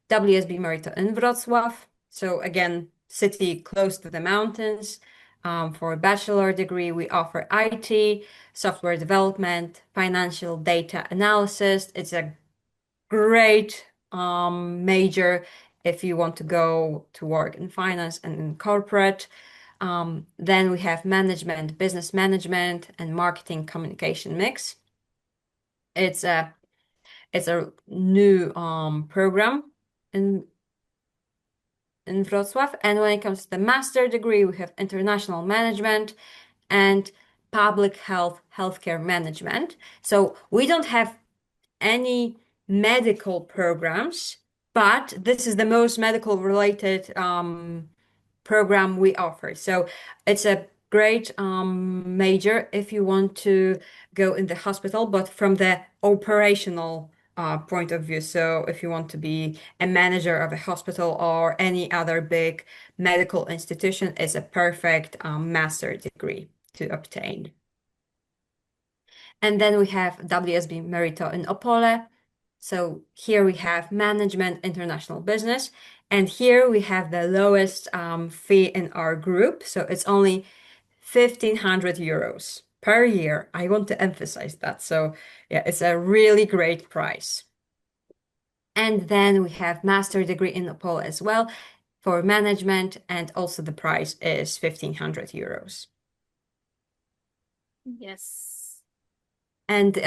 WSB Merito in Wrocław, so again, city close to the mountains. For a bachelor degree, we offer IT, software development, financial data analysis. It's a great major if you want to go to work in finance and in corporate. Then we have management, business management, and marketing communication mix. It's a new program in Wrocław. And when it comes to the master degree, we have international management and public healthcare management. So we don't have any medical programs, but this is the most medical related program we offer. So it's a great major if you want to go in the hospital, but from the operational point of view. So if you want to be a manager of a hospital or any other big medical institution, it's a perfect master degree to obtain. And then we have WSB Merito in Opole. So here we have management, international business, and here we have the lowest fee in our group. So it's only 1,500 euros per year. I want to emphasize that. So yeah, it's a really great price. And then we have master degree in Nepal as well for management, and also the price is 1,500 euros. Yes. And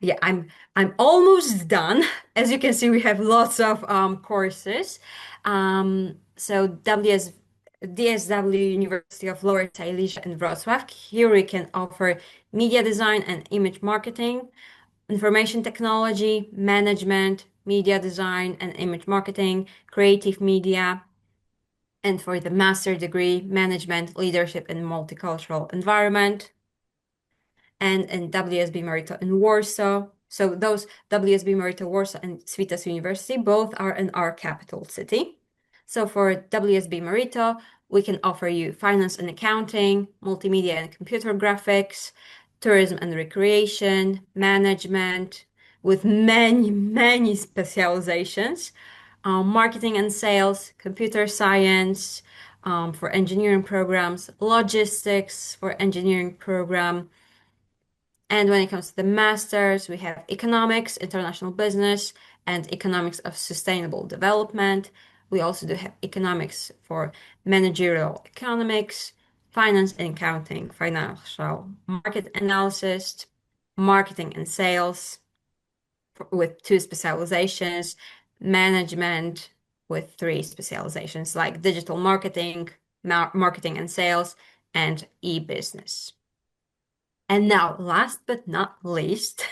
yeah, I'm almost done. As you can see, we have lots of courses. So DSW University of Lower Silesia in Wrocław. Here we can offer media design and image marketing, information technology, management, media design and image marketing, creative media. And for the master degree, management, leadership in multicultural environment. And in WSB Merito in Warsaw. So those WSB Merito Warsaw and Civitas University, both are in our capital city. So for WSB Merito, we can offer you finance and accounting, multimedia and computer graphics, tourism and recreation, management, with many specializations, marketing and sales, computer science, for engineering programs, logistics for engineering program. And when it comes to the masters, we have economics, international business, and economics of sustainable development. We also do have economics for managerial economics, finance and accounting, financial market analysis, marketing and sales with 2 specializations, management with 3 specializations like digital marketing, marketing and sales, and e-business. And now, last but not least,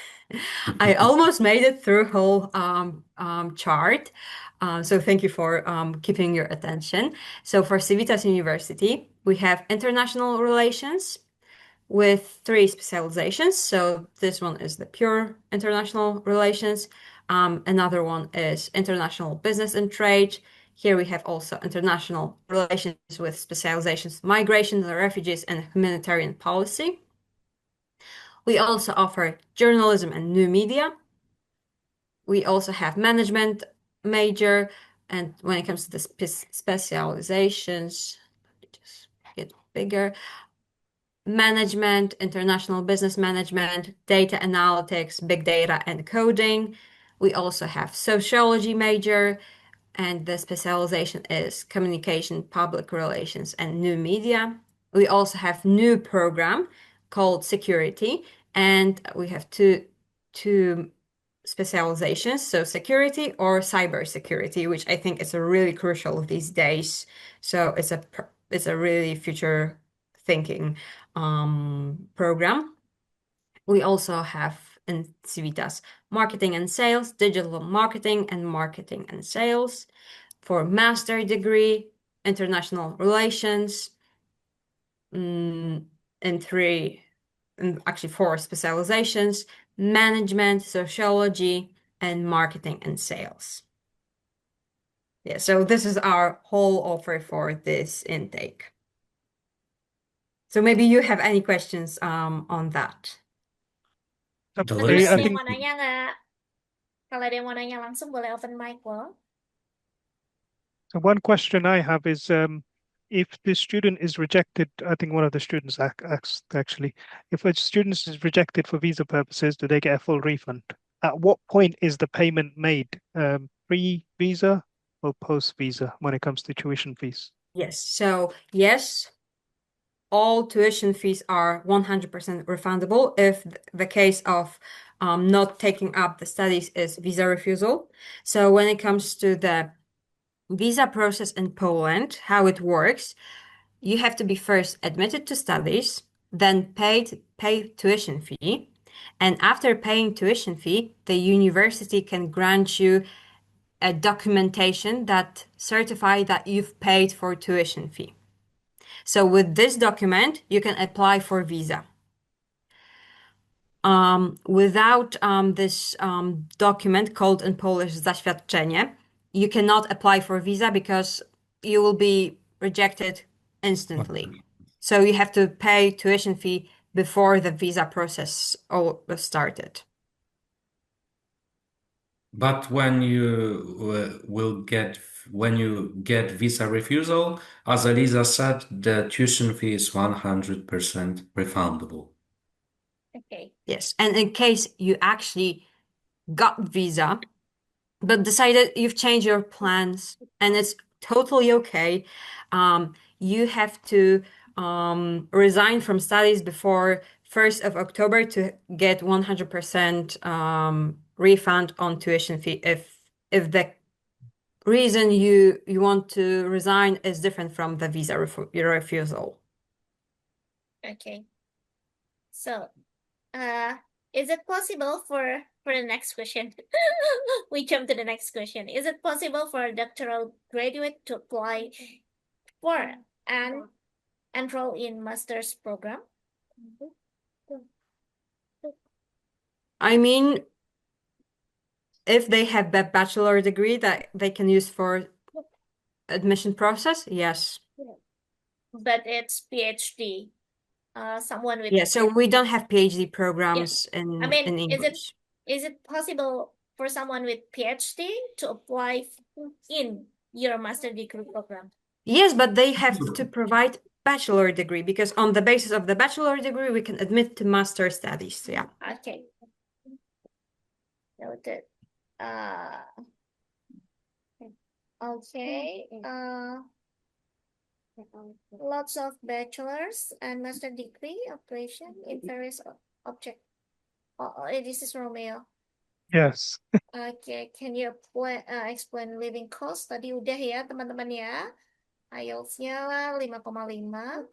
I almost made it through whole chart. So thank you for keeping your attention. So for Civitas University, we have international relations with 3 specializations. So this one is the pure international relations. Another one is international business and trade. Here we have also international relations with specializations, migration, refugees, and humanitarian policy. We also offer journalism and new media. We also have management major, and when it comes to the specializations, let me just get bigger. Management, international business management, data analytics, big data, and coding. We also have sociology major, and the specialization is communication, public relations, and new media. We also have new program called security, and we have two specializations, so security or cybersecurity, which I think is a really crucial these days. So it's a really future thinking program. We also have in Civitas marketing and sales, digital marketing, and marketing and sales. For master degree, international relations, actually 4 specializations, management, sociology, and marketing and sales. Yeah, so this is our whole offer for this intake. So maybe you have any questions on that. Kalau I ada yang think mau nanya nggak? Kalau ada yang mau nanya langsung boleh open mic loh. so one question I have is if the student is rejected, I think one of the students asked actually, if a student is rejected for visa purposes, do they get a full refund? At what point is the payment made? Pre-visa or post-visa when it comes to tuition fees? Yes, so yes, all tuition fees are 100% refundable if the case of not taking up the studies is visa refusal. So when it comes to the visa process in Poland, how it works, you have to be first admitted to studies, then pay tuition fee, and after paying tuition fee, the university can grant you a documentation that certify that you've paid for tuition fee. So with this document, you can apply for visa. Without this document called in Polish zaświadczenie, you cannot apply for visa because you will be rejected instantly. So you have to pay tuition fee before the visa process started. But when you get visa refusal, as Eliza said, the tuition fee is 100% refundable. Okay. Yes, and in case you actually got visa, but decided you've changed your plans and it's totally okay, you have to resign from studies before 1st of October to get 100% refund on tuition fee if the reason you want to resign is different from the visa refusal. Okay. So, is it possible for the next question? We jump to the next question. Is it possible for a doctoral graduate to apply for and enroll in master's program? I mean, if they have a bachelor degree that they can use for admission process, yes. But it's PhD. Someone with Yeah, so we don't have PhD programs I in mean, English. is it possible for someone with PhD to apply in your master degree program? Yes, but they have to provide bachelor degree because on the basis of the bachelor degree, we can admit to master studies. Yeah. Okay. Noted. Okay. Lots of bachelor's and master degree operation in various object. This is Romeo. Yes. Okay, can you explain living cost? Tadi udah ya teman-teman ya. IELTS-nya 5,5.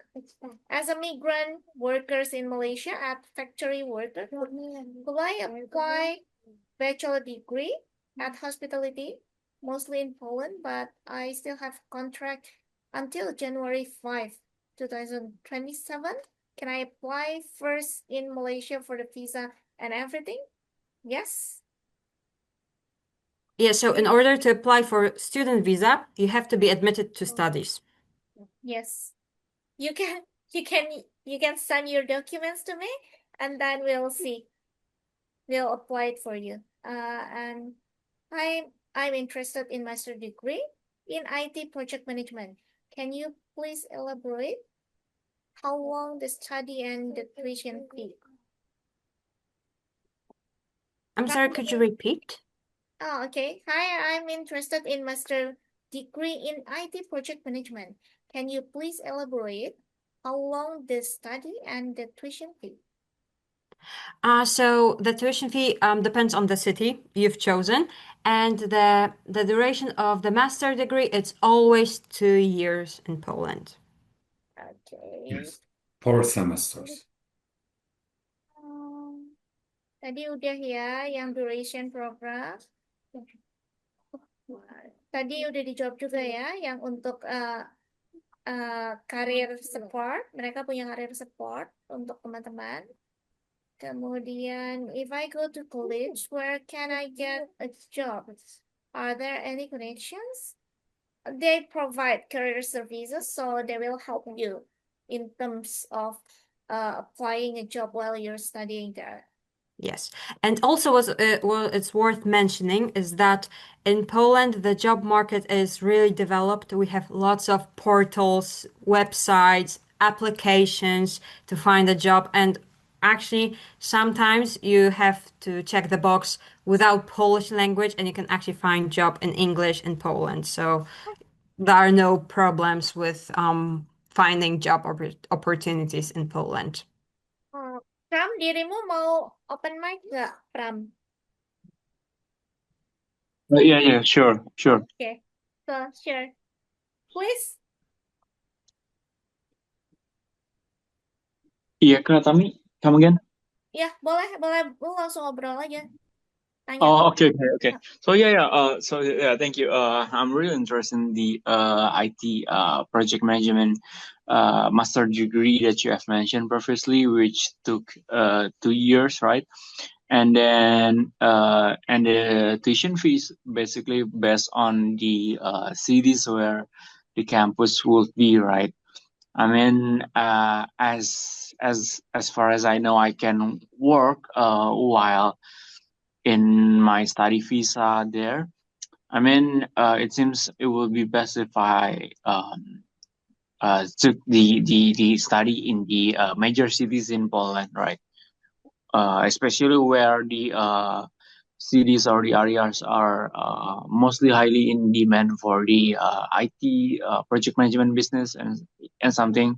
As a migrant workers in Malaysia at factory worker, could I apply bachelor degree at hospitality, mostly in Poland, but I still have contract until January 5, 2027. Can I apply first in Malaysia for the visa and everything? Yes. Yeah, so in order to apply for student visa, you have to be admitted to studies. Yes. You can send your documents to me and then we'll see. We'll apply it for you. And I'm interested in master degree in IT project management. Can you please elaborate how long the study and the tuition fee? I'm sorry, could you repeat? Oh, okay. Hi, I'm interested in master degree in IT project management. Can you please elaborate how long the study and the tuition fee? So the tuition fee depends on the city you've chosen, and the duration of the master degree, it's always 2 years in Poland. Okay. Yes. 4 semesters. Tadi udah ya yang duration program. Tadi udah dijawab juga ya yang untuk career support. Mereka punya career support untuk teman-teman. Kemudian, if I go to college, where can I get a job? Are there any connections? They provide career services, so they will help you in terms of applying a job while you're studying there. Yes. And also what it's worth mentioning is that in Poland, the job market is really developed. We have lots of portals, websites, applications to find a job. And actually, sometimes you have to check the box without Polish language, and you can actually find job in English in Poland. So there are no problems with finding job opportunities in Poland. Pram, dirimu mau open mic nggak, Pram? Yeah, sure. Okay, so sure. Please. Iya, Kak Tami, come again? Ya, boleh, lu langsung ngobrol aja. Tanya. Oh, okay. So thank you. I'm really interested in the IT project management master degree that you have mentioned previously, which took 2 years, right? And then and the tuition fees basically based on the cities where the campus will be, right? I mean, as far as I know, I can work while in my study visa there. I mean, it seems it will be best if I took the study in the major cities in Poland, right? Especially where the cities or the areas are mostly highly in demand for the IT project management business and something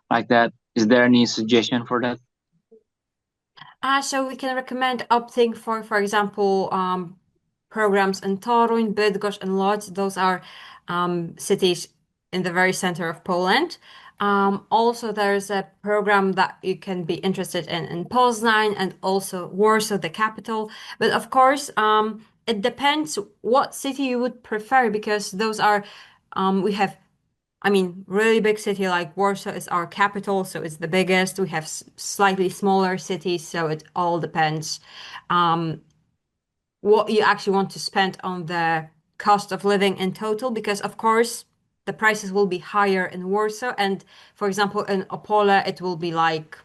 like that. Is there any suggestion for that? So we can recommend opting for example, programs in Toruń, Bydgoszcz, and Lodz. Those are cities in the very center of Poland. Also, there's a program that you can be interested in Poznań and also Warsaw, the capital. But of course, it depends what city you would prefer because those are, we have, I mean, really big city like Warsaw is our capital, so it's the biggest. We have slightly smaller cities, so it all depends what you actually want to spend on the cost of living in total, because of course the prices will be higher in Warsaw, and for example in Opole it will be like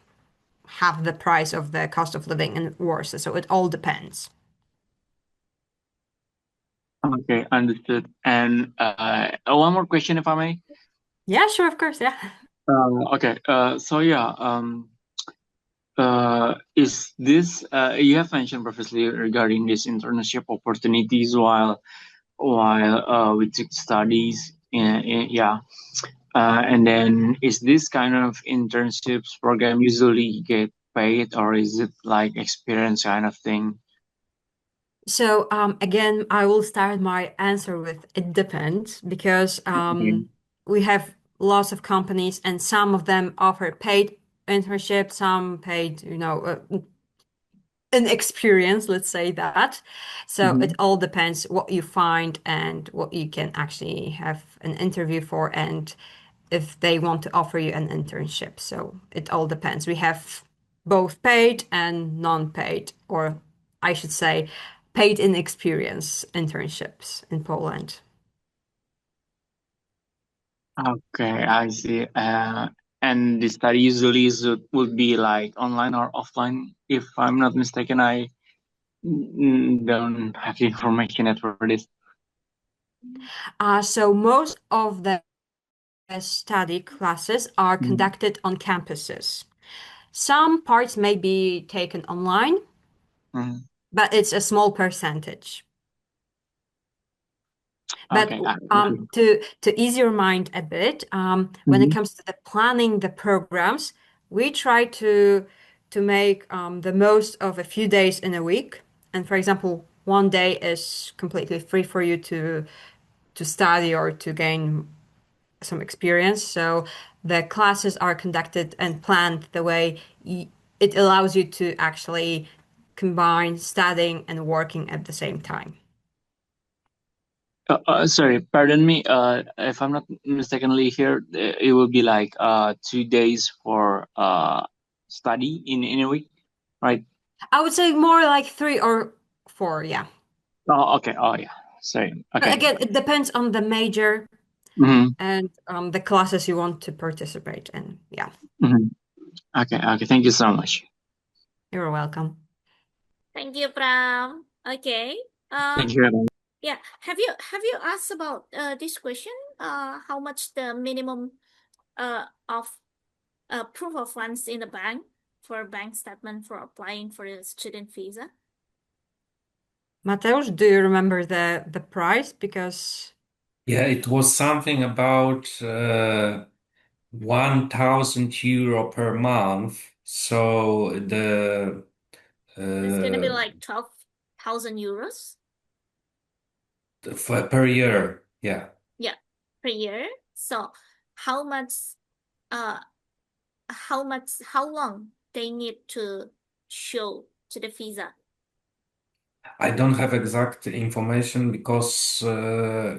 half the price of the cost of living in Warsaw. So it all depends. Okay, understood. And one more question, if I may. Yeah, sure, of course, yeah. Okay. So yeah. Is this you have mentioned previously regarding these internship opportunities while we took studies and then is this kind of internships program usually get paid or is it like experience kind of thing? So again, I will start my answer with it depends because we have lots of companies and some of them offer paid internship, some paid, an experience, let's say that. So it all depends what you find and what you can actually have an interview for and if they want to offer you an internship. So it all depends. We have both paid and non-paid, or I should say paid in experience internships in Poland. Okay, I see. And the study usually would be like online or offline. If I'm not mistaken, I don't have the information yet for this. So most of the study classes are conducted on campuses. Some parts may be taken online, but it's a small percentage. But Okay. to ease your mind a bit, when it comes to the planning the programs, we try to make the most of a few days in a week. And for example, one day is completely free for you to study or to gain some experience. So the classes are conducted and planned the way it allows you to actually combine studying and working at the same time. Sorry, pardon me. If I'm not mistakenly here, it will be like 2 days for study in a week, right? I would say more like 3 or 4, yeah. Oh, okay. Oh, yeah. Sorry. Okay. But again, it depends on the major and the classes you want to participate in. Yeah. Okay. Okay. Thank you so much. You're welcome. Thank you, Pram. Okay. Thank you. Yeah. Have you asked about this question? How much the minimum of proof of funds in the bank for bank statement for applying for a student visa? Mateusz, do you remember the price? Because Yeah, it was something about 1,000 euro per month. So It's gonna be like 12,000 euros per year. Yeah. Yeah, per year. So how much how long they need to show to the visa? I don't have exact information because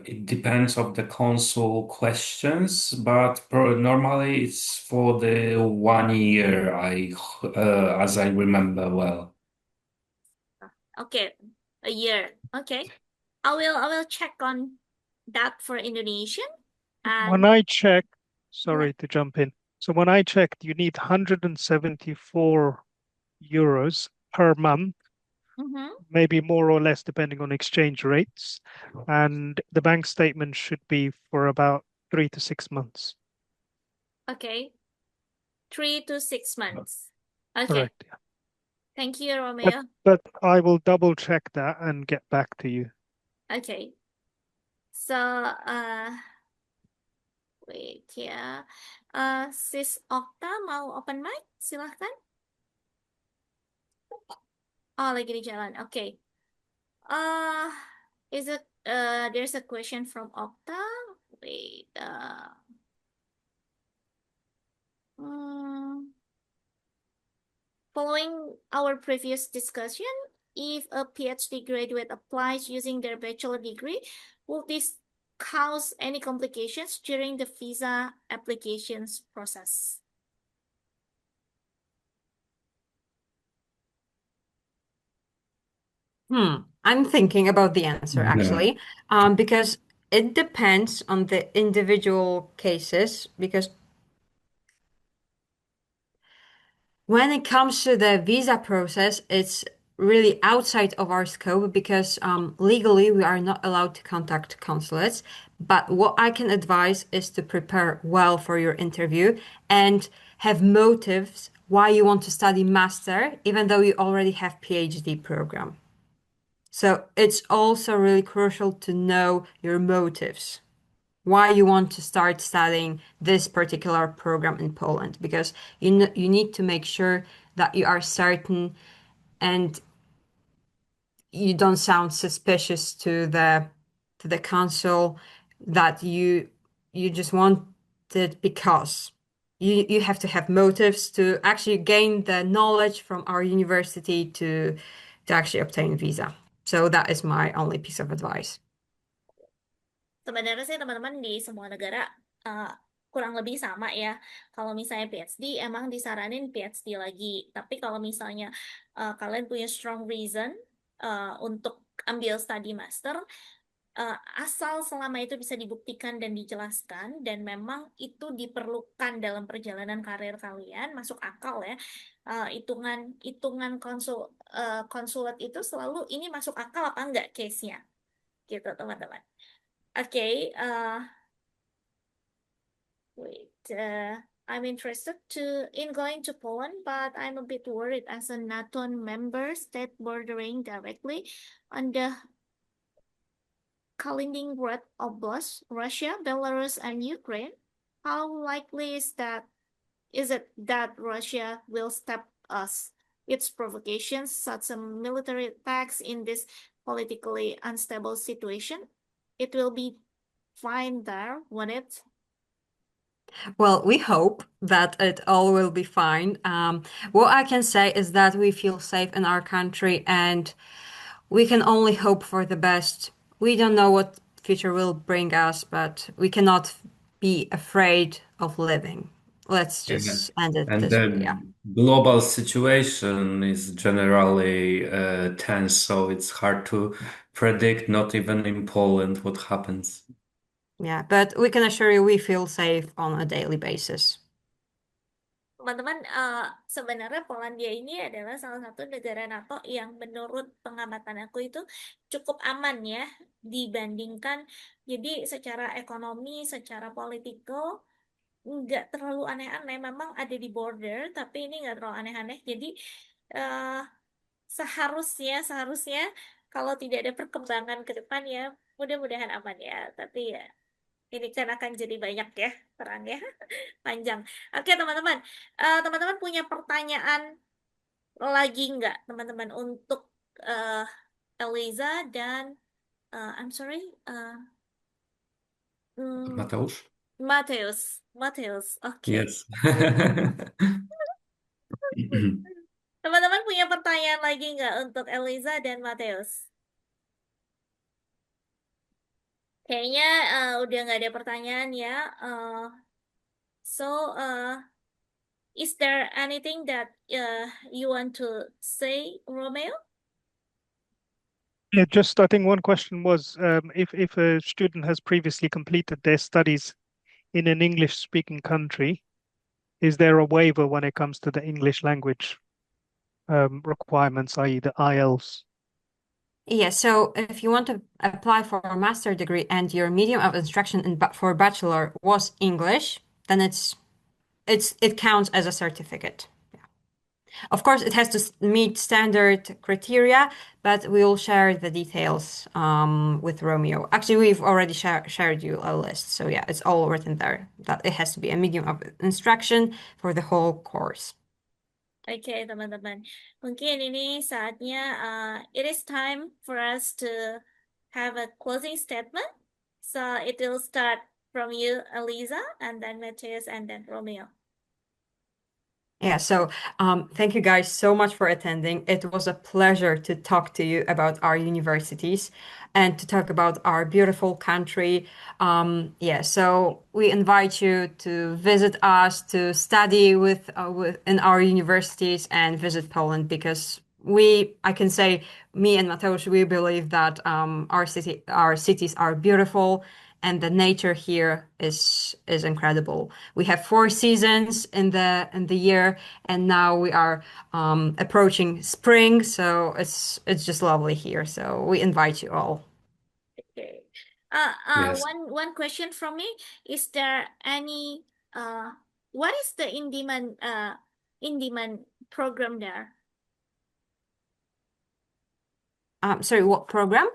it depends of the consul questions, but normally it's for the 1 year. As I remember well. Okay, a year. Okay, I will check on that for Indonesian. When I check, sorry to jump in. So when I checked, you need 174 euros per month maybe more or less depending on exchange rates. And the bank statement should be for about 3 to 6 months. Okay, 3 to 6 months. Okay, Correct. Yeah. thank you, Romeo. But I will double check that and get back to you. Okay, so wait ya. Sis Okta mau open mic? Silahkan. Oh, lagi di jalan. Okay. Is it there's a question from Okta? Wait. Following our previous discussion, if a PhD graduate applies using their bachelor degree, will this cause any complications during the visa applications process? I'm thinking about the answer Yeah. actually, because it depends on the individual cases. Because when it comes to the visa process, it's really outside of our scope because legally we are not allowed to contact consulates. But what I can advise is to prepare well for your interview and have motives why you want to study master, even though you already have PhD program. So it's also really crucial to know your motives, why you want to start studying this particular program in Poland, because you need to make sure that you are certain and you don't sound suspicious to the consul that you just want it because you have to have motives to actually gain the knowledge from our university to actually obtain visa. So that is my only piece of advice. Sebenarnya sih teman-teman di semua negara kurang lebih sama ya. Kalau misalnya PhD emang disaranin PhD lagi. Tapi kalau misalnya kalian punya strong reason untuk ambil study master, asal selama itu bisa dibuktikan dan dijelaskan dan memang itu diperlukan dalam perjalanan karir kalian, masuk akal ya. Hitungan konsulat itu selalu ini masuk akal apa enggak case-nya gitu teman-teman. Okay, wait. I'm interested in going to Poland, but I'm a bit worried as a NATO member state bordering directly on the Kaliningrad Oblast, Russia, Belarus, and Ukraine. How likely is it that Russia will stop us its provocations, such as military attacks in this politically unstable situation? It will be fine there, won't it? Well, we hope that it all will be fine. What I can say is that we feel safe in our country and we can only hope for the best. We don't know what future will bring us, but we cannot be afraid of living. Let's Yeah. just end it And this way. Yeah. the global situation is generally tense, so it's hard to predict, not even in Poland, what happens. Yeah, but we can assure you we feel safe on a daily basis. Teman-teman, sebenarnya Polandia ini adalah salah satu negara NATO yang menurut pengamatan aku itu cukup aman ya dibandingkan. Jadi secara ekonomi, secara politikal nggak terlalu aneh-aneh. Memang ada di border, tapi ini nggak terlalu aneh-aneh. Jadi seharusnya kalau tidak ada perkembangan ke depan ya mudah-mudahan aman ya. Tapi ya ini kan akan jadi banyak ya perangnya panjang. Oke teman-teman, teman-teman punya pertanyaan lagi nggak teman-teman untuk Eliza dan I'm sorry, Mateusz? Mateusz. Oke. Yes. Teman-teman punya pertanyaan lagi nggak untuk Eliza dan Mateusz? Kayaknya udah nggak ada pertanyaan ya. So, is there anything that you want to say, Romeo? Yeah, just I think one question was if a student has previously completed their studies in an English-speaking country, is there a waiver when it comes to the English language requirements, i.e. the IELTS Yeah, so if you want to apply for a master degree and your medium of instruction for bachelor was English, then it counts as a certificate. Yeah. Of course, it has to meet standard criteria, but we will share the details with Romeo. Actually, we've already shared you a list, so yeah, it's all written there. That it has to be a medium of instruction for the whole course. Oke, teman-teman. Mungkin ini saatnya it is time for us to have a closing statement. So it will start from you, Eliza, and then Mateusz, and then Romeo. Yeah, so thank you guys so much for attending. It was a pleasure to talk to you about our universities and to talk about our beautiful country. Yeah, so we invite you to visit us, to study in our universities and visit Poland because I can say, me and Mateusz, we believe that our cities are beautiful and the nature here is incredible. We have 4 seasons in the year, and now we are approaching spring, so it's just lovely here. So we invite you all. Okay. Yes. One question from me. Is there any what is the in-demand program there? Sorry, what program?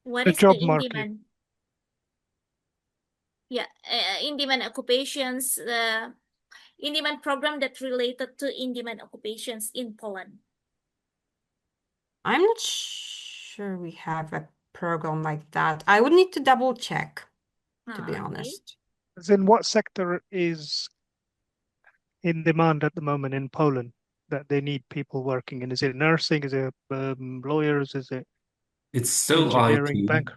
What The is the job market. in-demand? Yeah, in-demand occupations, in-demand program that related to in-demand occupations in Poland. I'm not sure we have a program like that. I would need to double check, to be Okay. honest. As in, what sector is in demand at the moment in Poland that they need people working in? Is it nursing? Is it lawyers? Is it It's still engineering, IT, bank,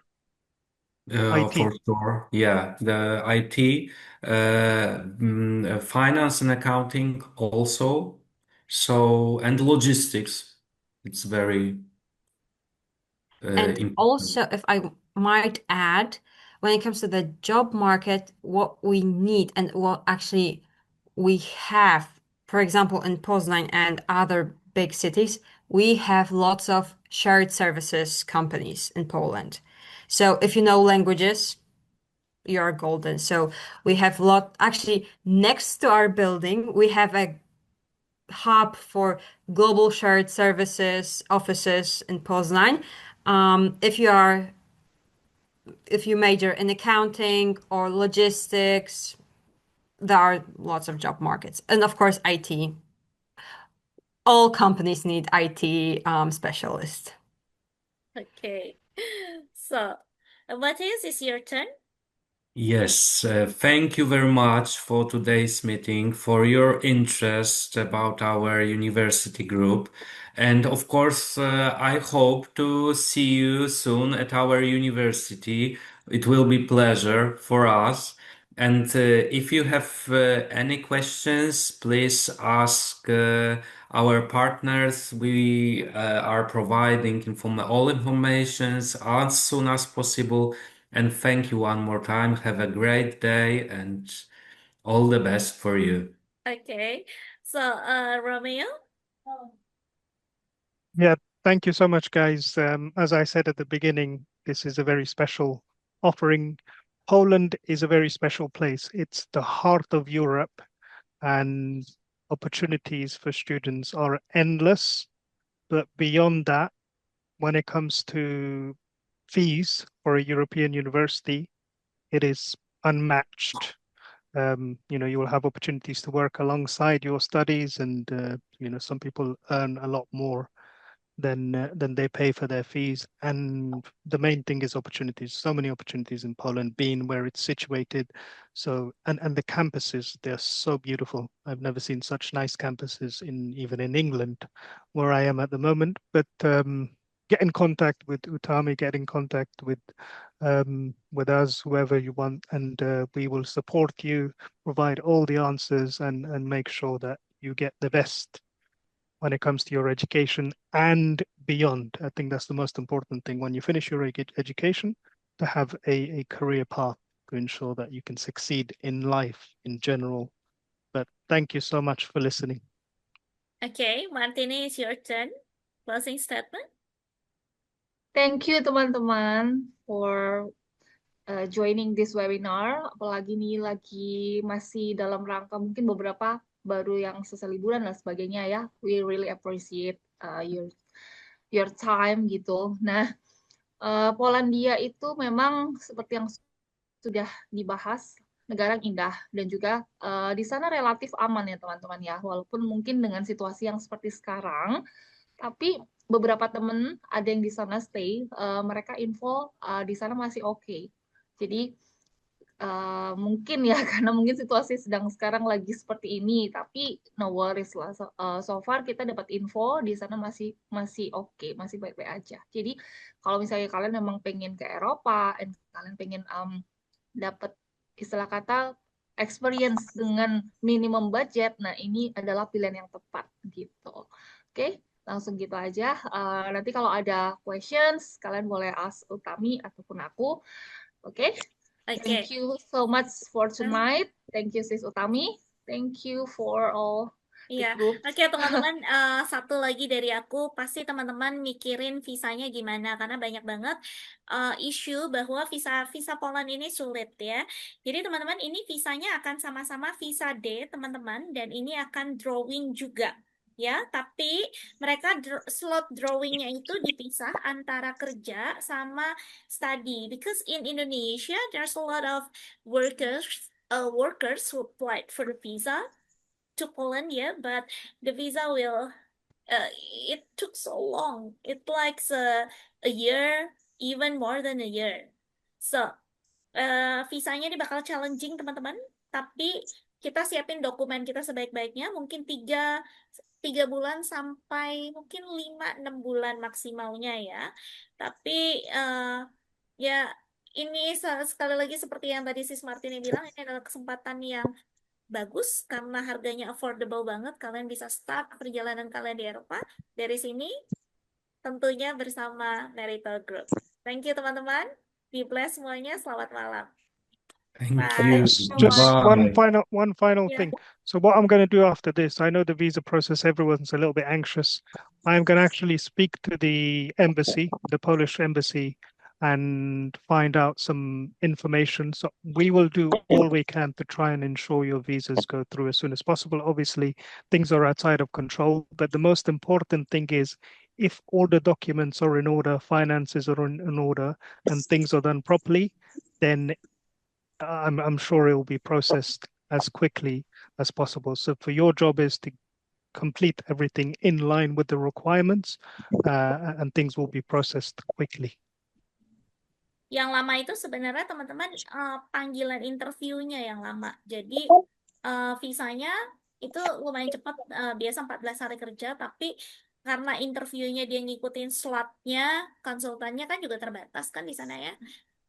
IT? for sure. Yeah, the IT, finance and accounting also. So, and logistics. It's very And important. also, if I might add, when it comes to the job market, what we need and what actually we have, for example, in Poznań and other big cities, we have lots of shared services companies in Poland. So if you know languages, you are golden. So we have actually next to our building, we have a hub for global shared services offices in Poznań. If you major in accounting or logistics, there are lots of job markets. And of course, IT. All companies need IT specialists. Okay. So, Mateusz, it's your turn. Yes, thank you very much for today's meeting, for your interest about our university group. And of course, I hope to see you soon at our university. It will be pleasure for us. And if you have any questions, please ask our partners. We are providing all informations as soon as possible. And thank you one more time. Have a great day and all the best for you. Okay. So, Romeo? Yeah, thank you so much, guys. As I said at the beginning, this is a very special offering. Poland is a very special place. It's the heart of Europe, and opportunities for students are endless. But beyond that, when it comes to fees for a European university, it is unmatched. You will have opportunities to work alongside your studies, and some people earn a lot more than they pay for their fees. And the main thing is opportunities. So many opportunities in Poland, being where it's situated. So and the campuses, they're so beautiful. I've never seen such nice campuses even in England, where I am at the moment. But get in contact with IUTAMI, get in contact with us, whoever you want, and we will support you, provide all the answers, and make sure that you get the best when it comes to your education and beyond. I think that's the most important thing when you finish your education, to have a career path to ensure that you can succeed in life in general. But thank you so much for listening. Okay, Martini, it's your turn. Closing statement. Thank you teman-teman for joining this webinar. Apalagi nih lagi masih dalam rangka mungkin beberapa baru yang selesai liburan dan sebagainya ya. We really appreciate your time gitu. Nah, Polandia itu memang seperti yang sudah dibahas, negara yang indah dan juga di sana relatif aman ya teman-teman ya. Walaupun mungkin dengan situasi yang seperti sekarang, tapi beberapa temen ada yang di sana stay, mereka info di sana masih oke. Jadi mungkin ya karena mungkin situasi sedang sekarang lagi seperti ini, tapi no worries lah. So far kita dapat info di sana masih oke, masih baik-baik aja. Jadi kalau misalnya kalian memang pengen ke Eropa, dan kalian pengen dapat istilah kata experience dengan minimum budget, nah ini adalah pilihan yang tepat gitu. Oke, langsung gitu aja. Nanti kalau ada questions, kalian boleh ask Utami ataupun aku. Oke, thank you so much for tonight. Thank you Sis Utami. Thank you for all the Iya, group. oke teman-teman, satu lagi dari aku, pasti teman-teman mikirin visanya gimana, karena banyak banget isu bahwa visa Poland ini sulit ya. Jadi teman-teman, ini visanya akan sama-sama visa D teman-teman, dan ini akan drawing juga ya. Tapi mereka slot drawingnya itu dipisah antara kerja sama study, because in Indonesia there's a lot of workers who applied for the visa to Poland, yeah, but the visa will it took so long. It likes a year, even more than a year. So visanya ini bakal challenging teman-teman, tapi kita siapin dokumen kita sebaik-baiknya, mungkin tiga bulan sampai mungkin 5-6 bulan maksimalnya ya. Tapi ya ini sekali lagi seperti yang tadi Sis Martini bilang, ini adalah kesempatan yang bagus karena harganya affordable banget. Kalian bisa start perjalanan kalian di Eropa dari sini, tentunya bersama Moderator Group. Thank you teman-teman. Be blessed semuanya. Selamat malam. Thank Bye. you. Just Bye. one final Yeah. thing. So what I'm going to do after this, I know the visa process, everyone's a little bit anxious. I'm going to actually speak to the embassy, the Polish embassy, and find out some information. So we will do all we can to try and ensure your visas go through as soon as possible. Obviously, things are outside of control, but the most important thing is if all the documents are in order, finances are in order, and things are done properly, then I'm sure it will be processed as quickly as possible. So for your job is to complete everything in line with the requirements, and things will be processed quickly. Yang lama itu sebenarnya teman-teman panggilan interviewnya yang lama. Jadi visanya itu lumayan cepat, biasa 14 hari kerja, tapi karena interviewnya dia ngikutin slotnya, konsultannya kan juga terbatas kan di sana ya.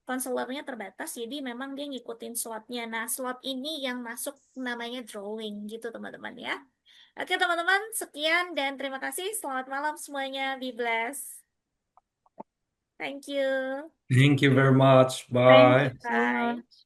Konselornya terbatas, jadi memang dia ngikutin slotnya. Nah, slot ini yang masuk namanya drawing gitu teman-teman ya. Oke teman-teman, sekian dan terima kasih. Selamat malam semuanya. Be blessed. Thank you. Thank you very much. Thank Bye. you so Bye. much.